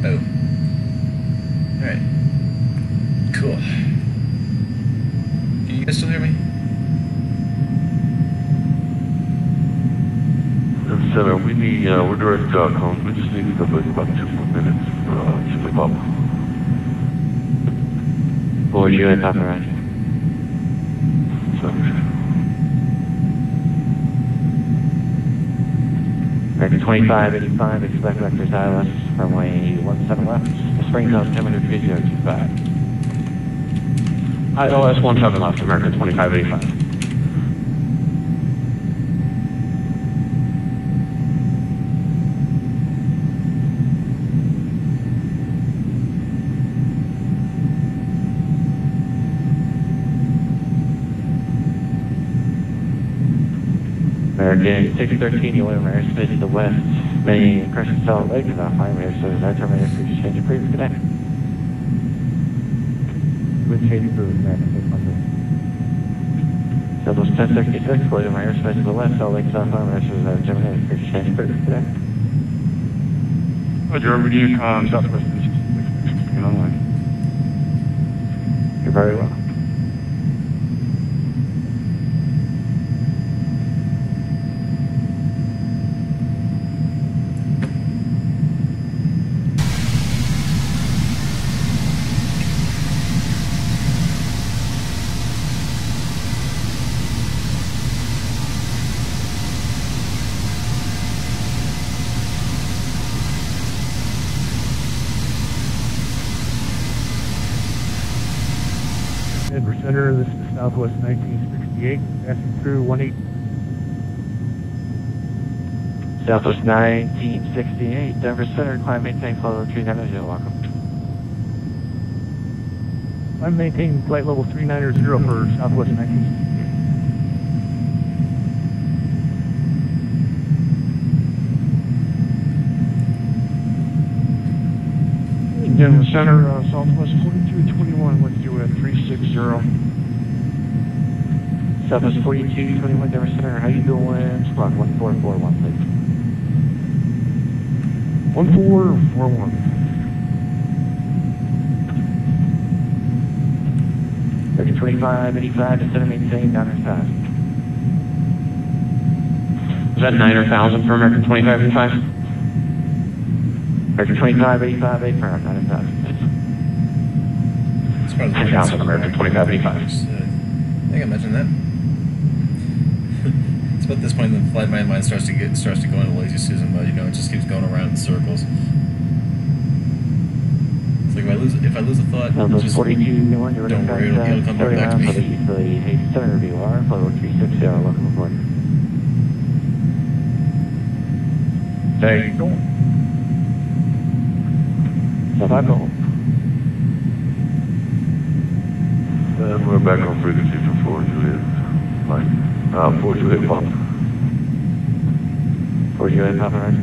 Oh. Alright. Cool. Can you guys still hear me? Center, we need, we're direct cones. We just need about 2 more minutes for Chili Pop. Forward Juliet Papa, roger. American 2585, expect vectors ILS, runway 17 left. The spring zone 10 minutes, 25. ILS 17 left, American 2585. American 613, you went from airspace to the west, main Crescent Salt Lake, about 5 minutes, so that terminated for change of previous today. With change of previous, American 613. So those 1066, closing my airspace to the west, Salt Lake, South 5 minutes, so that terminated for change of previous today. Roger, over to you, Southwest 666, online. You're very well. Denver Center, this is Southwest 1968, passing through 18. Southwest 1968, Denver Center, climb maintain flight level 390, welcome. I'm maintaining flight level 390 for Southwest 1968. Denver Center, Southwest 4221 with you at 360. Southwest 4221, Denver Center, how you doing? Squawk 1441, please. 1441. American 2585, descend and maintain, Niner 5. Is that 9,000 for American 2585? American 2585, 8 for Niner 5. It's part of the 10,000 American 2585. I think I mentioned that. It's about this point the flight my mind starts to go into lazy Susan mode. You know, it just keeps going around in circles. It's like if I lose a thought, just 4221, you're don't worry, it'll come back to me. For the 87 review, R, flight level 360, welcome aboard. There you go. South Apple. And we're back on frequency for 4 Juliet. Fine. 4 Juliet Pop. 4 Juliet Papa, right?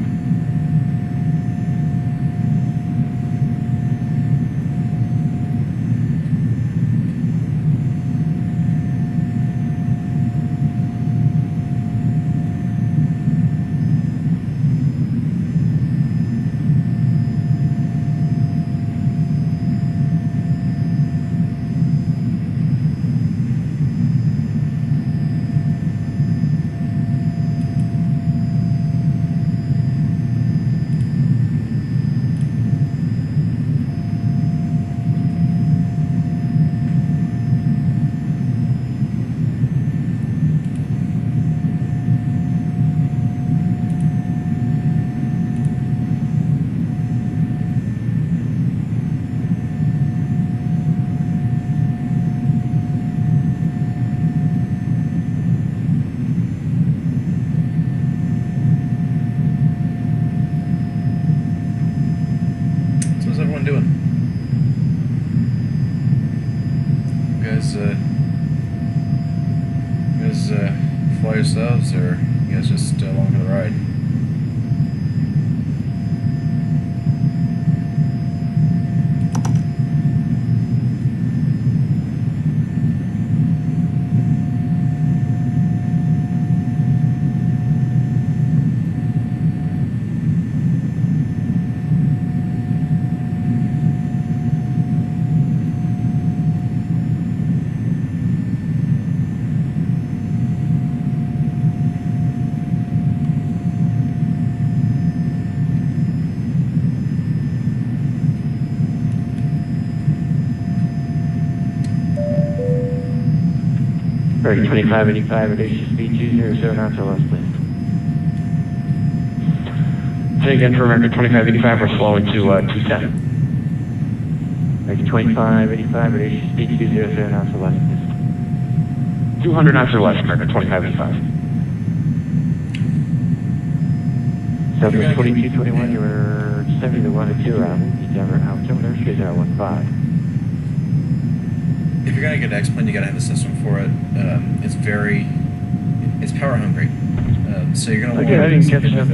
Fly yourselves, or you guys just along for the ride? American 2585, reduce speed 200 knots or less, please. Say again for American 2585, we're slowing to 210. Vector 2585, reduce speed 200 knots or less. 200 knots or less, American 2585. Southwest 4221, you're 70 to 1 to 2 out. Denver altimeter, should 015. If you're gonna get an X-plane, you gotta have a system for it. It's power hungry. So you're gonna want I didn't catch that.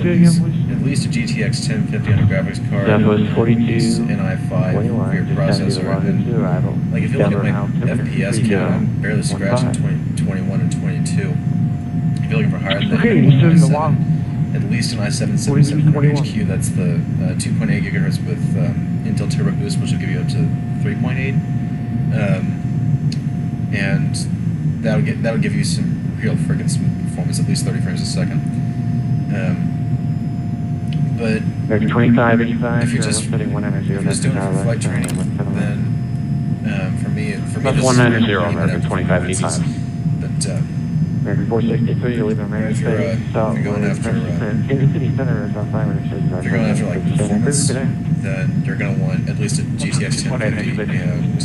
at least a GTX 1050 on your graphics card. Southwest 42, an i5 for your processor. And like if you look at my FPS count, I'm barely scratching 21 and 22. If you're looking for higher than that, at least an i7-7700HQ. That's the 2.8 gigahertz with Intel Turbo Boost, which will give you up to 3.8. And that'll give you some real friggin' smooth performance, at least 30 frames a second. But if you're 2585, if you're just doing it for flight training, then for me, that's 190 American 2585. But American 463, you're leaving American if you're going after like performance, then you're gonna want at least a GTX 1050 and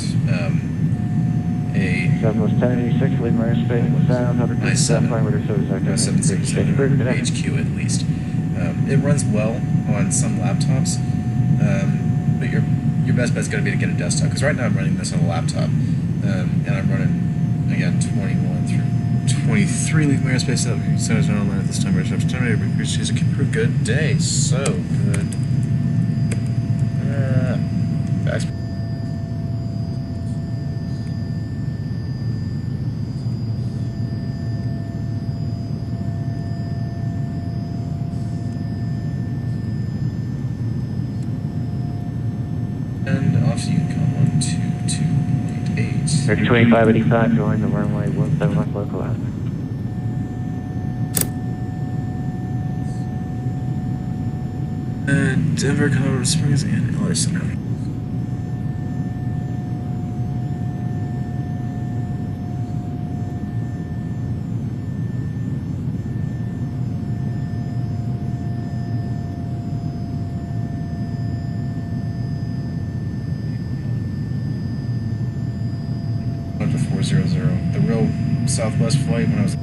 a Southwest 1086, leaving Airspace, sound, 767 HQ at least. It runs well on some laptops, but your best bet's going to be to get a desktop. Because right now I'm running this on a laptop, and I'm running again 21 through 23 leaving airspace. So it's not online at this time. But it's time to appreciate a good day. So good. Back. And off you come 122.8. Vector 2585, join the runway 171 local out. Denver, Colorado Springs, and LA Center. To 400. The real Southwest flight when I was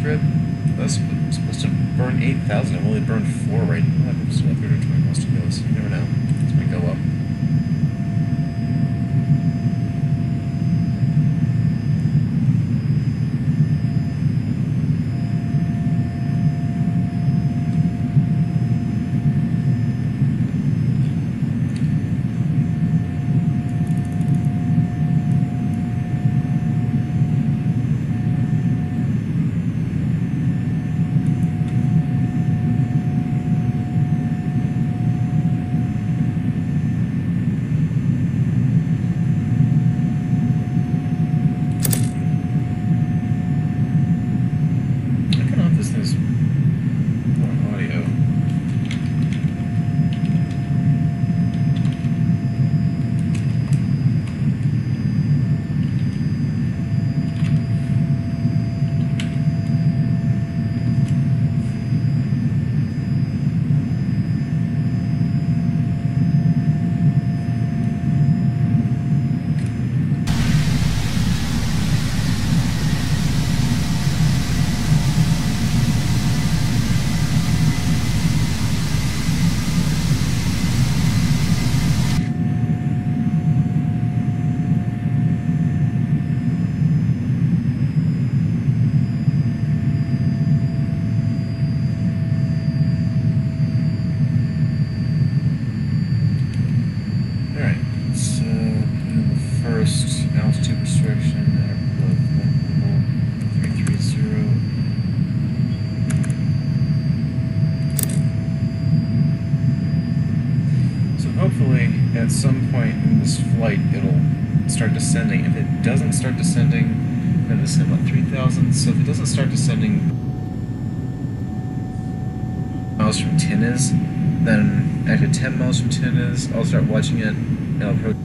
trip, that's supposed to burn 8,000. I've only burned 4 right now. I'm just going to 20 miles to go. So you never know. It's going to go up. at some point in this flight, it'll start descending. If it doesn't start descending, then this is about 3,000. So if it doesn't start descending miles from Tinnis, then after 10 miles from Tinnis, I'll start watching it, and I'll approach.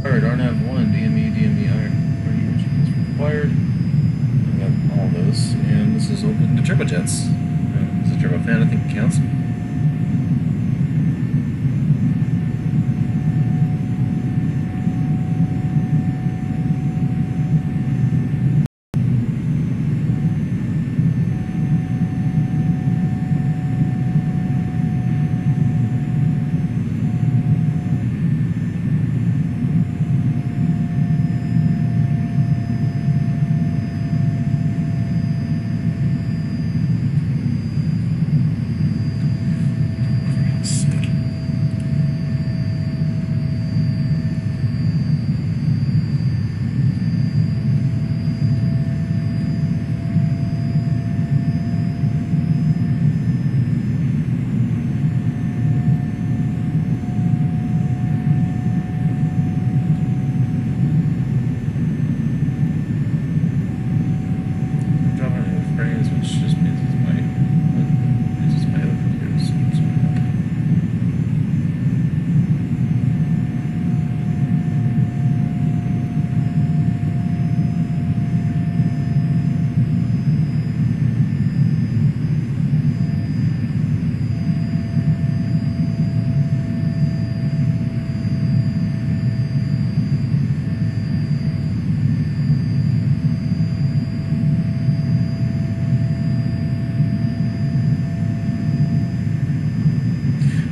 RNAV1, DME, RE is required. I got all those, and this is open to turbojets. This is a turbofan, I think it counts.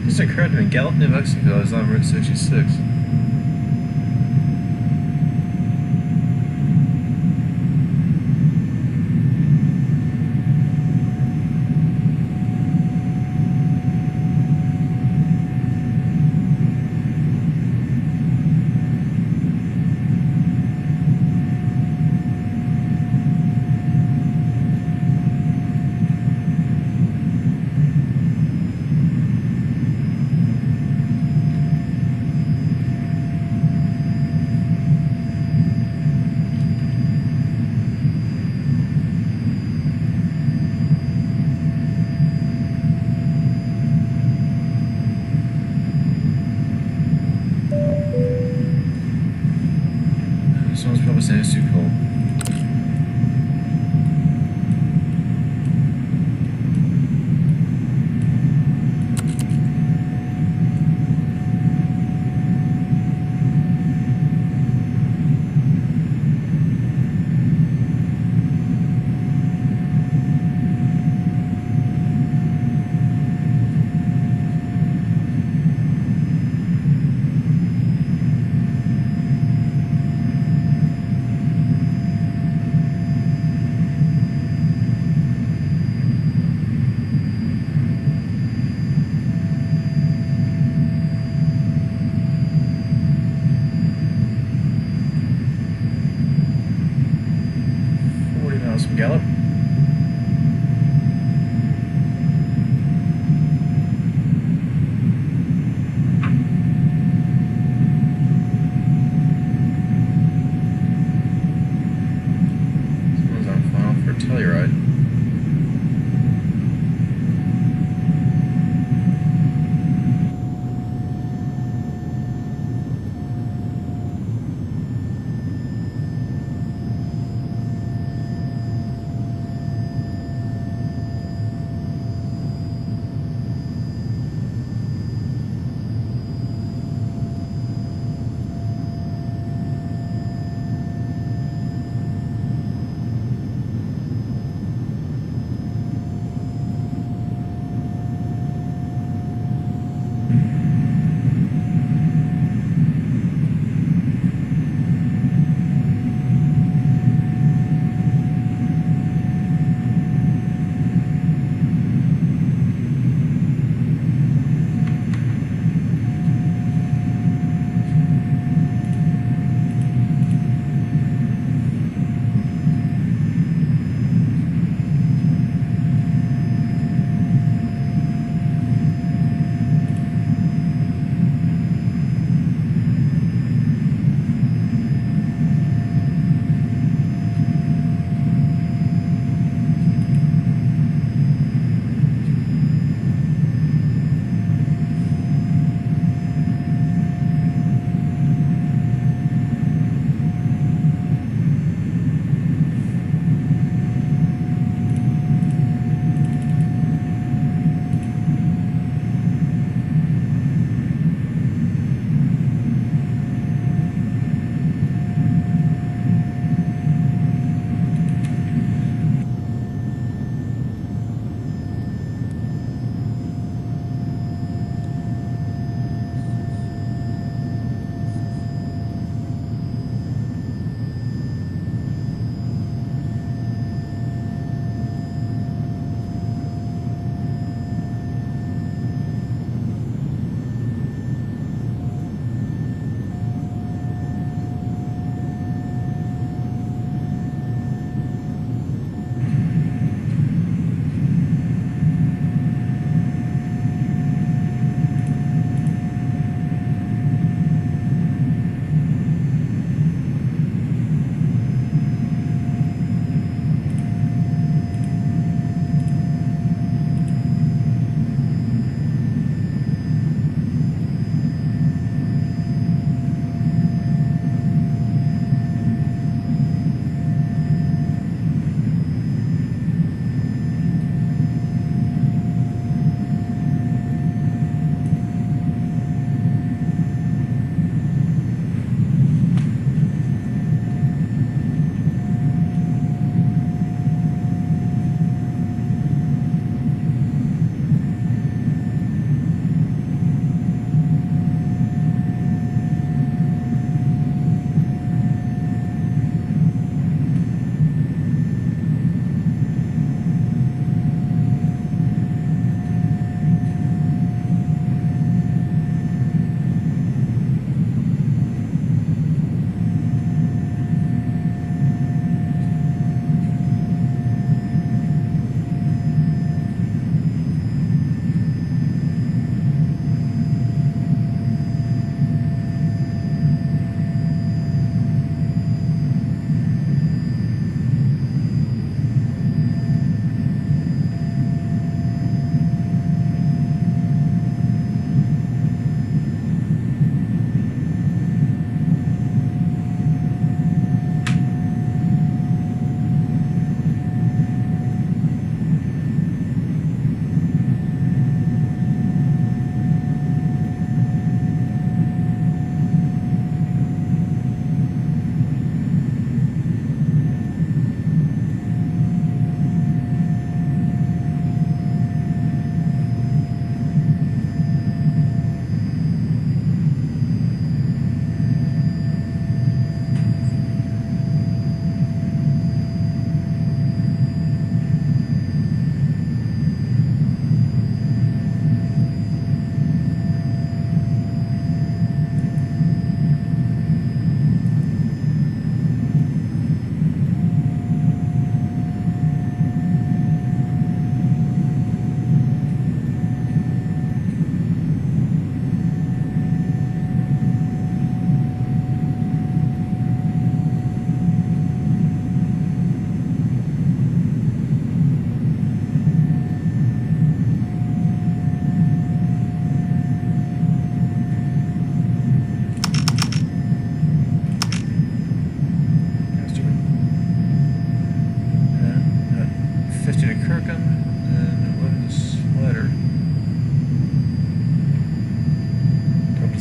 This occurred in Gallup, New Mexico. I was on Route 66. Someone's probably saying it's too cold.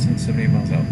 Descend 78 miles out.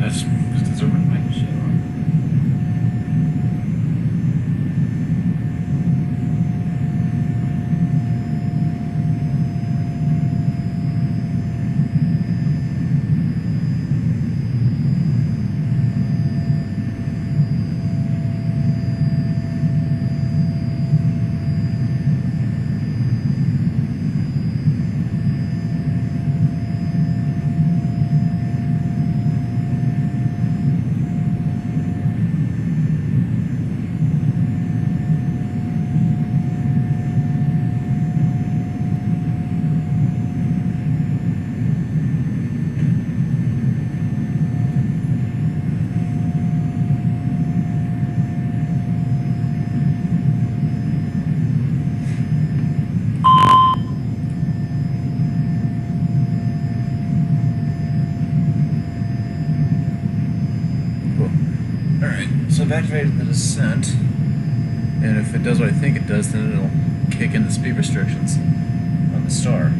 just deserve my mic and shit on. So I've activated the descent, and if it does what I think it does, then it'll kick in the speed restrictions on the star.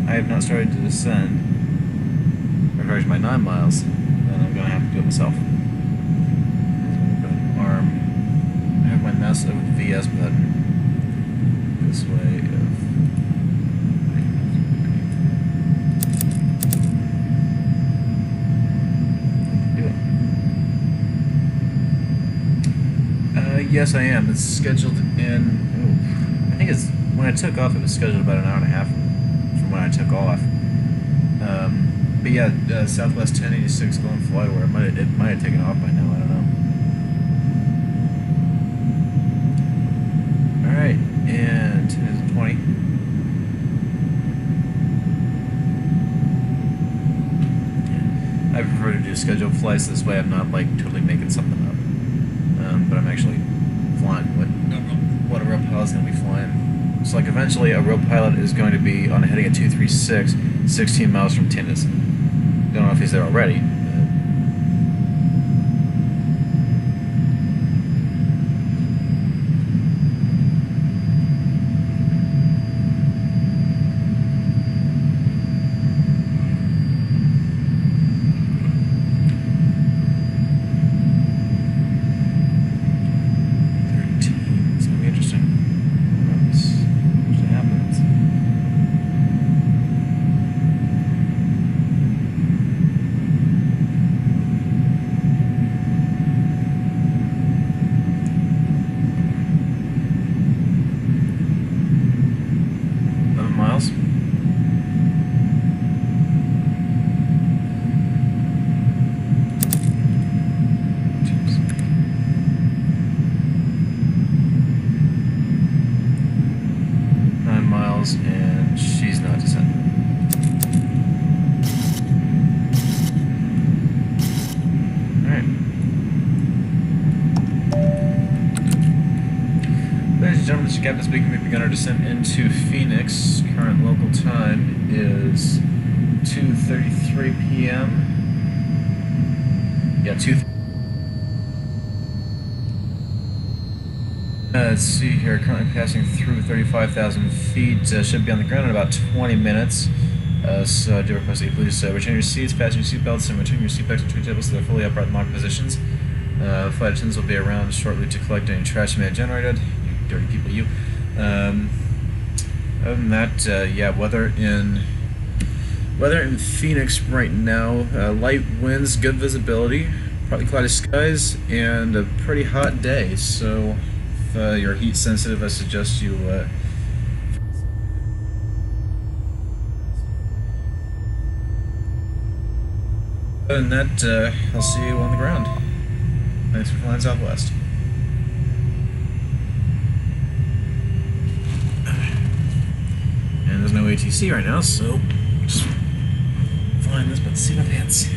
I have not started to descend, or if I reach my 9 miles, then I'm going to have to do it myself. Arm. I have my mouse over the VS button. This way of... yes, I am. It's scheduled in... I think it's... When I took off, it was scheduled about an hour and a half from when I took off. But yeah, Southwest 1086 going flight, where it might have taken off by now. I don't know. All right, and 1020. I prefer to do scheduled flights this way. I'm not like totally making something up, but I'm actually flying what a real pilot's going to be flying. So like eventually a real pilot is going to be on a heading at 236, 16 miles from Tennis. Don't know if he's there already. Alright. Ladies and gentlemen, this is Captain speaking. We've begun our descent into Phoenix. Current local time is 2:33 p.m. Yeah, 2. Let's see here. Currently passing through 35,000 feet. Should be on the ground in about 20 minutes. So I do request that you please return your seats, fasten your seatbelts, and return your seatbacks and tables to their fully upright and locked positions. Flight attendants will be around shortly to collect any trash you may have generated. You dirty people, you. Other than that, yeah, weather in Phoenix right now. Light winds, good visibility, partly cloudy skies, and a pretty hot day. So if you're heat sensitive, I suggest you. Other than that, I'll see you on the ground. Thanks for flying Southwest. And there's no ATC right now, so just flying this by the seat of my pants.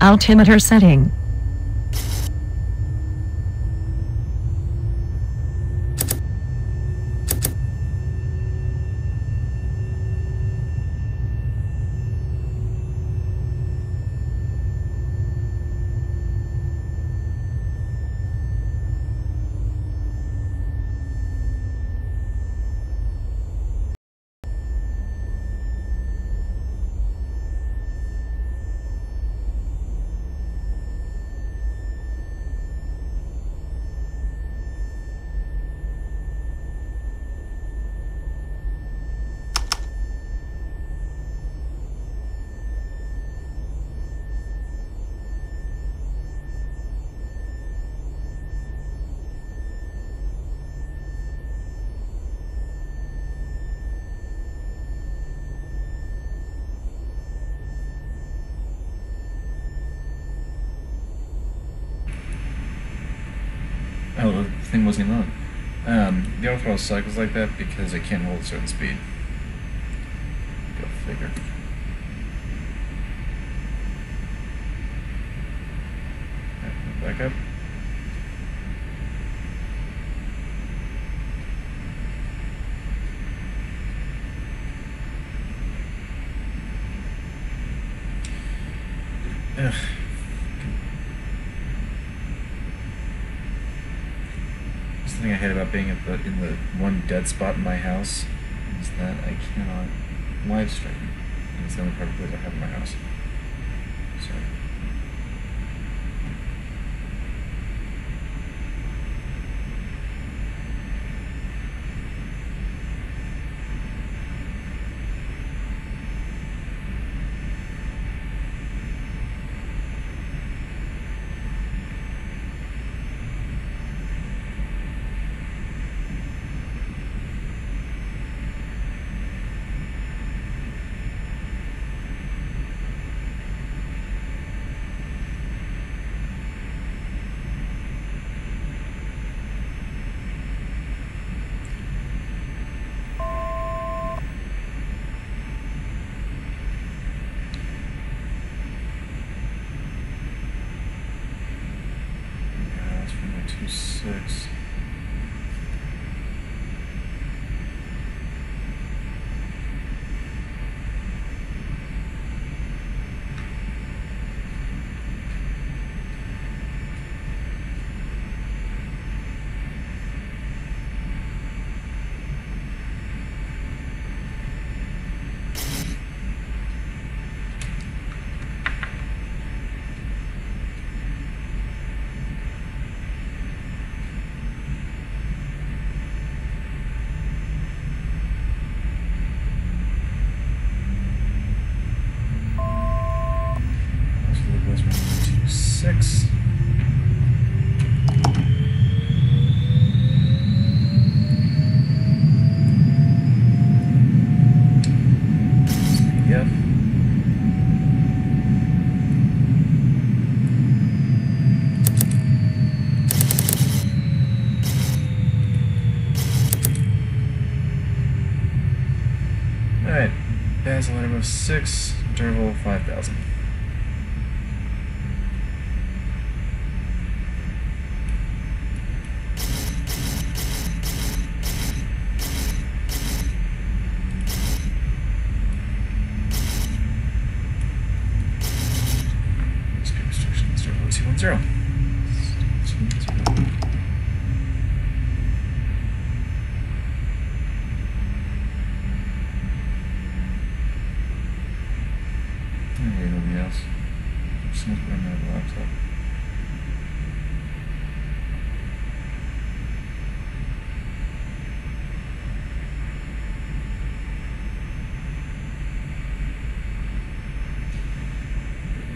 Altimeter setting. Oh, the thing wasn't even on. The overthrow cycles like that because it can't hold a certain speed. Go figure. Alright, back up. Ugh. The thing I hate about being in the one dead spot in my house is that I cannot live stream. And it's the only part of it I have in my house. So. Six. Six. Yep. Alright. Pass letter of 6, interval 5,000. Zero. Nobody else. Just gonna put on my laptop.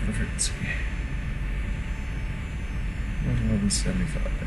Perfect. 1175.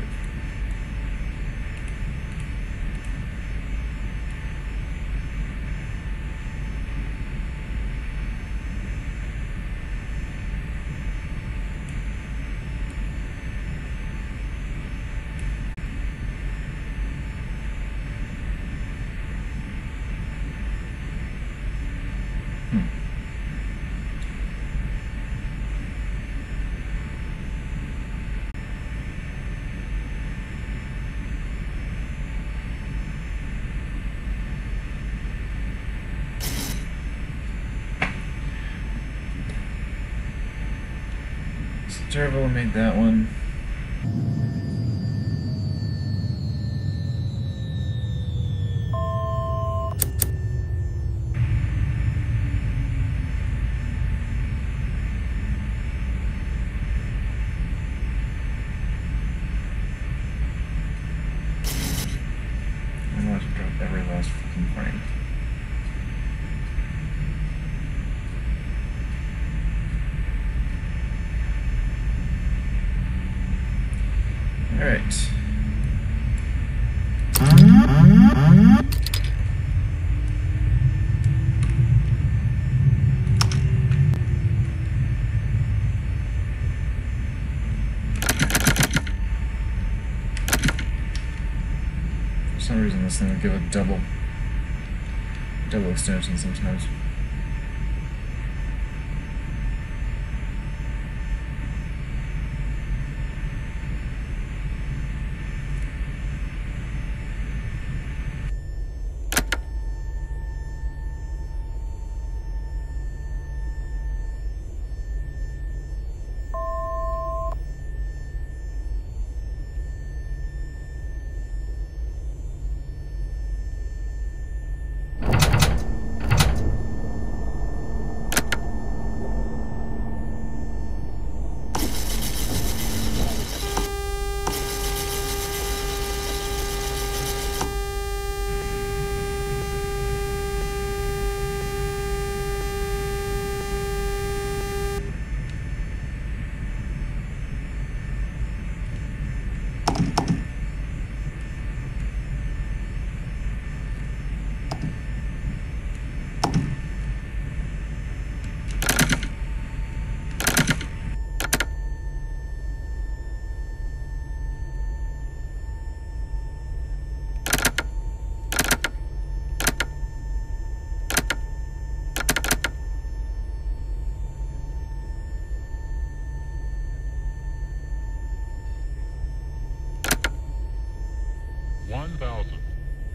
Derville made that one. I'm going to drop every last fucking frame. Alright. For some reason this thing will give a double extension sometimes.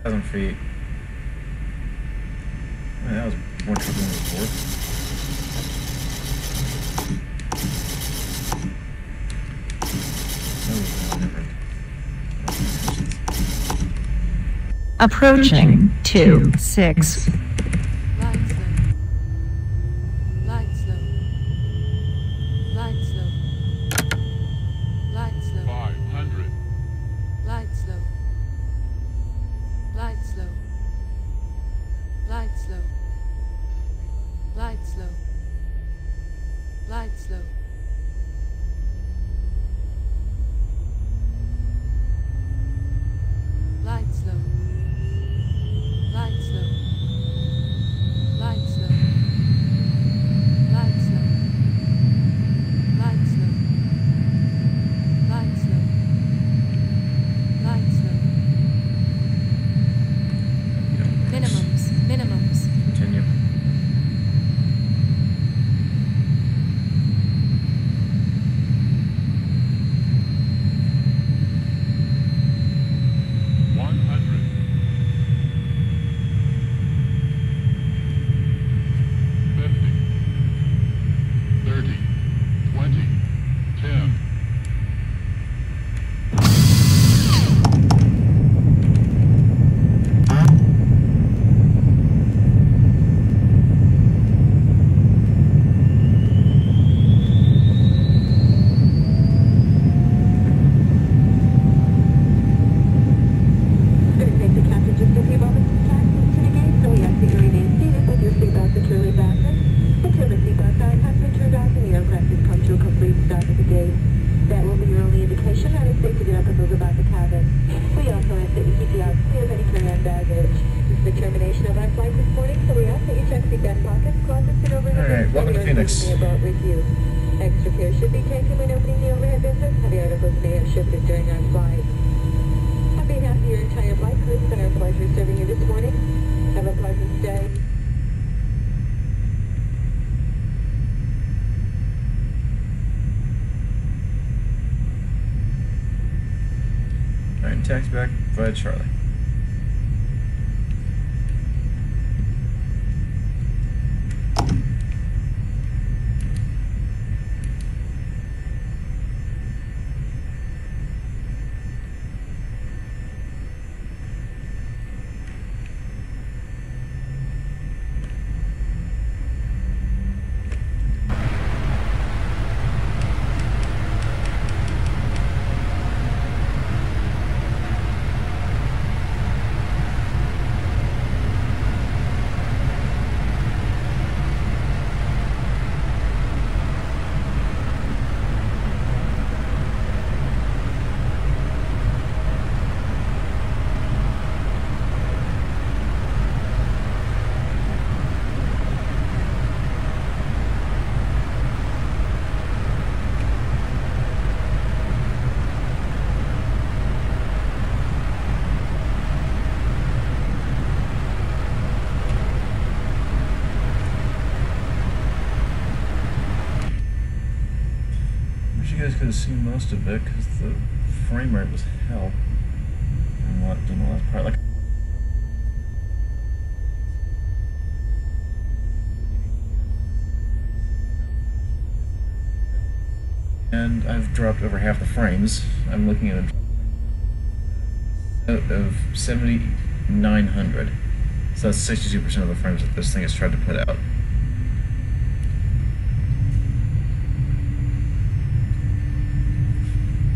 Thousand feet. Man, that was more trouble than it was worth. Approaching 2-6. Extra care should be taken when opening the overhead business. Heavy articles may have shifted during our flight. On behalf of your entire flight crew, it's been our pleasure serving you this morning. Have a pleasant day. Alright, taxi back via Charlie. could see most of it because the frame rate was hell. And what in the last part, like. And I've dropped over half the frames. I'm looking at a of 7,900. So that's 62% of the frames that this thing has tried to put out.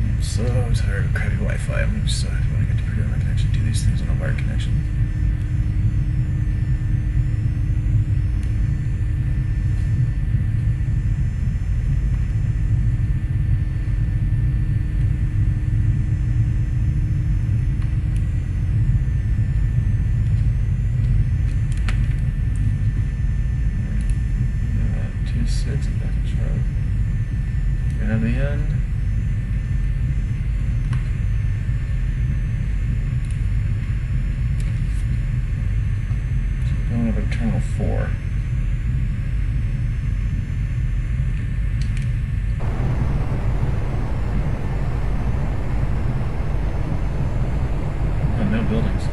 I'm so tired of crappy Wi-Fi. I'm so when I get to figure out I can actually do these things on a wired connection. Six and back to Charlie. We're gonna have the end. So we're going over Terminal 4. Oh, no buildings.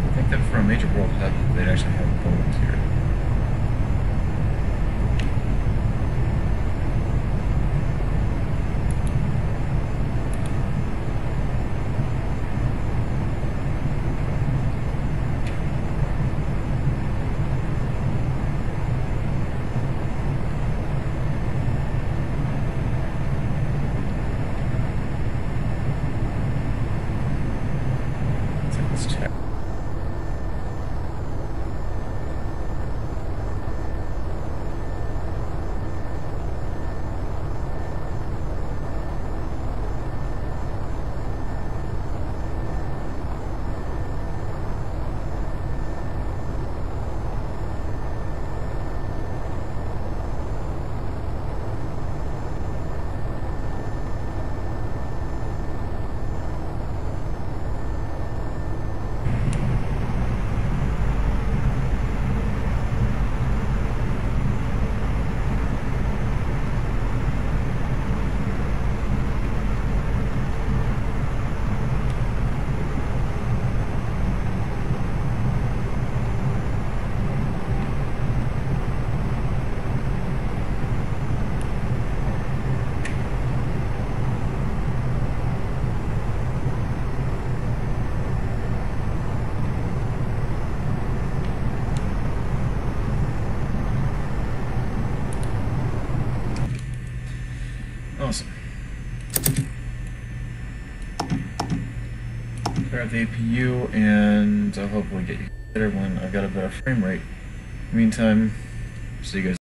I think that for a major world hub, they'd actually have buildings here. Let's check. Awesome. Grab the APU and I'll hopefully get you better when I've got a better frame rate. Meantime, see you guys.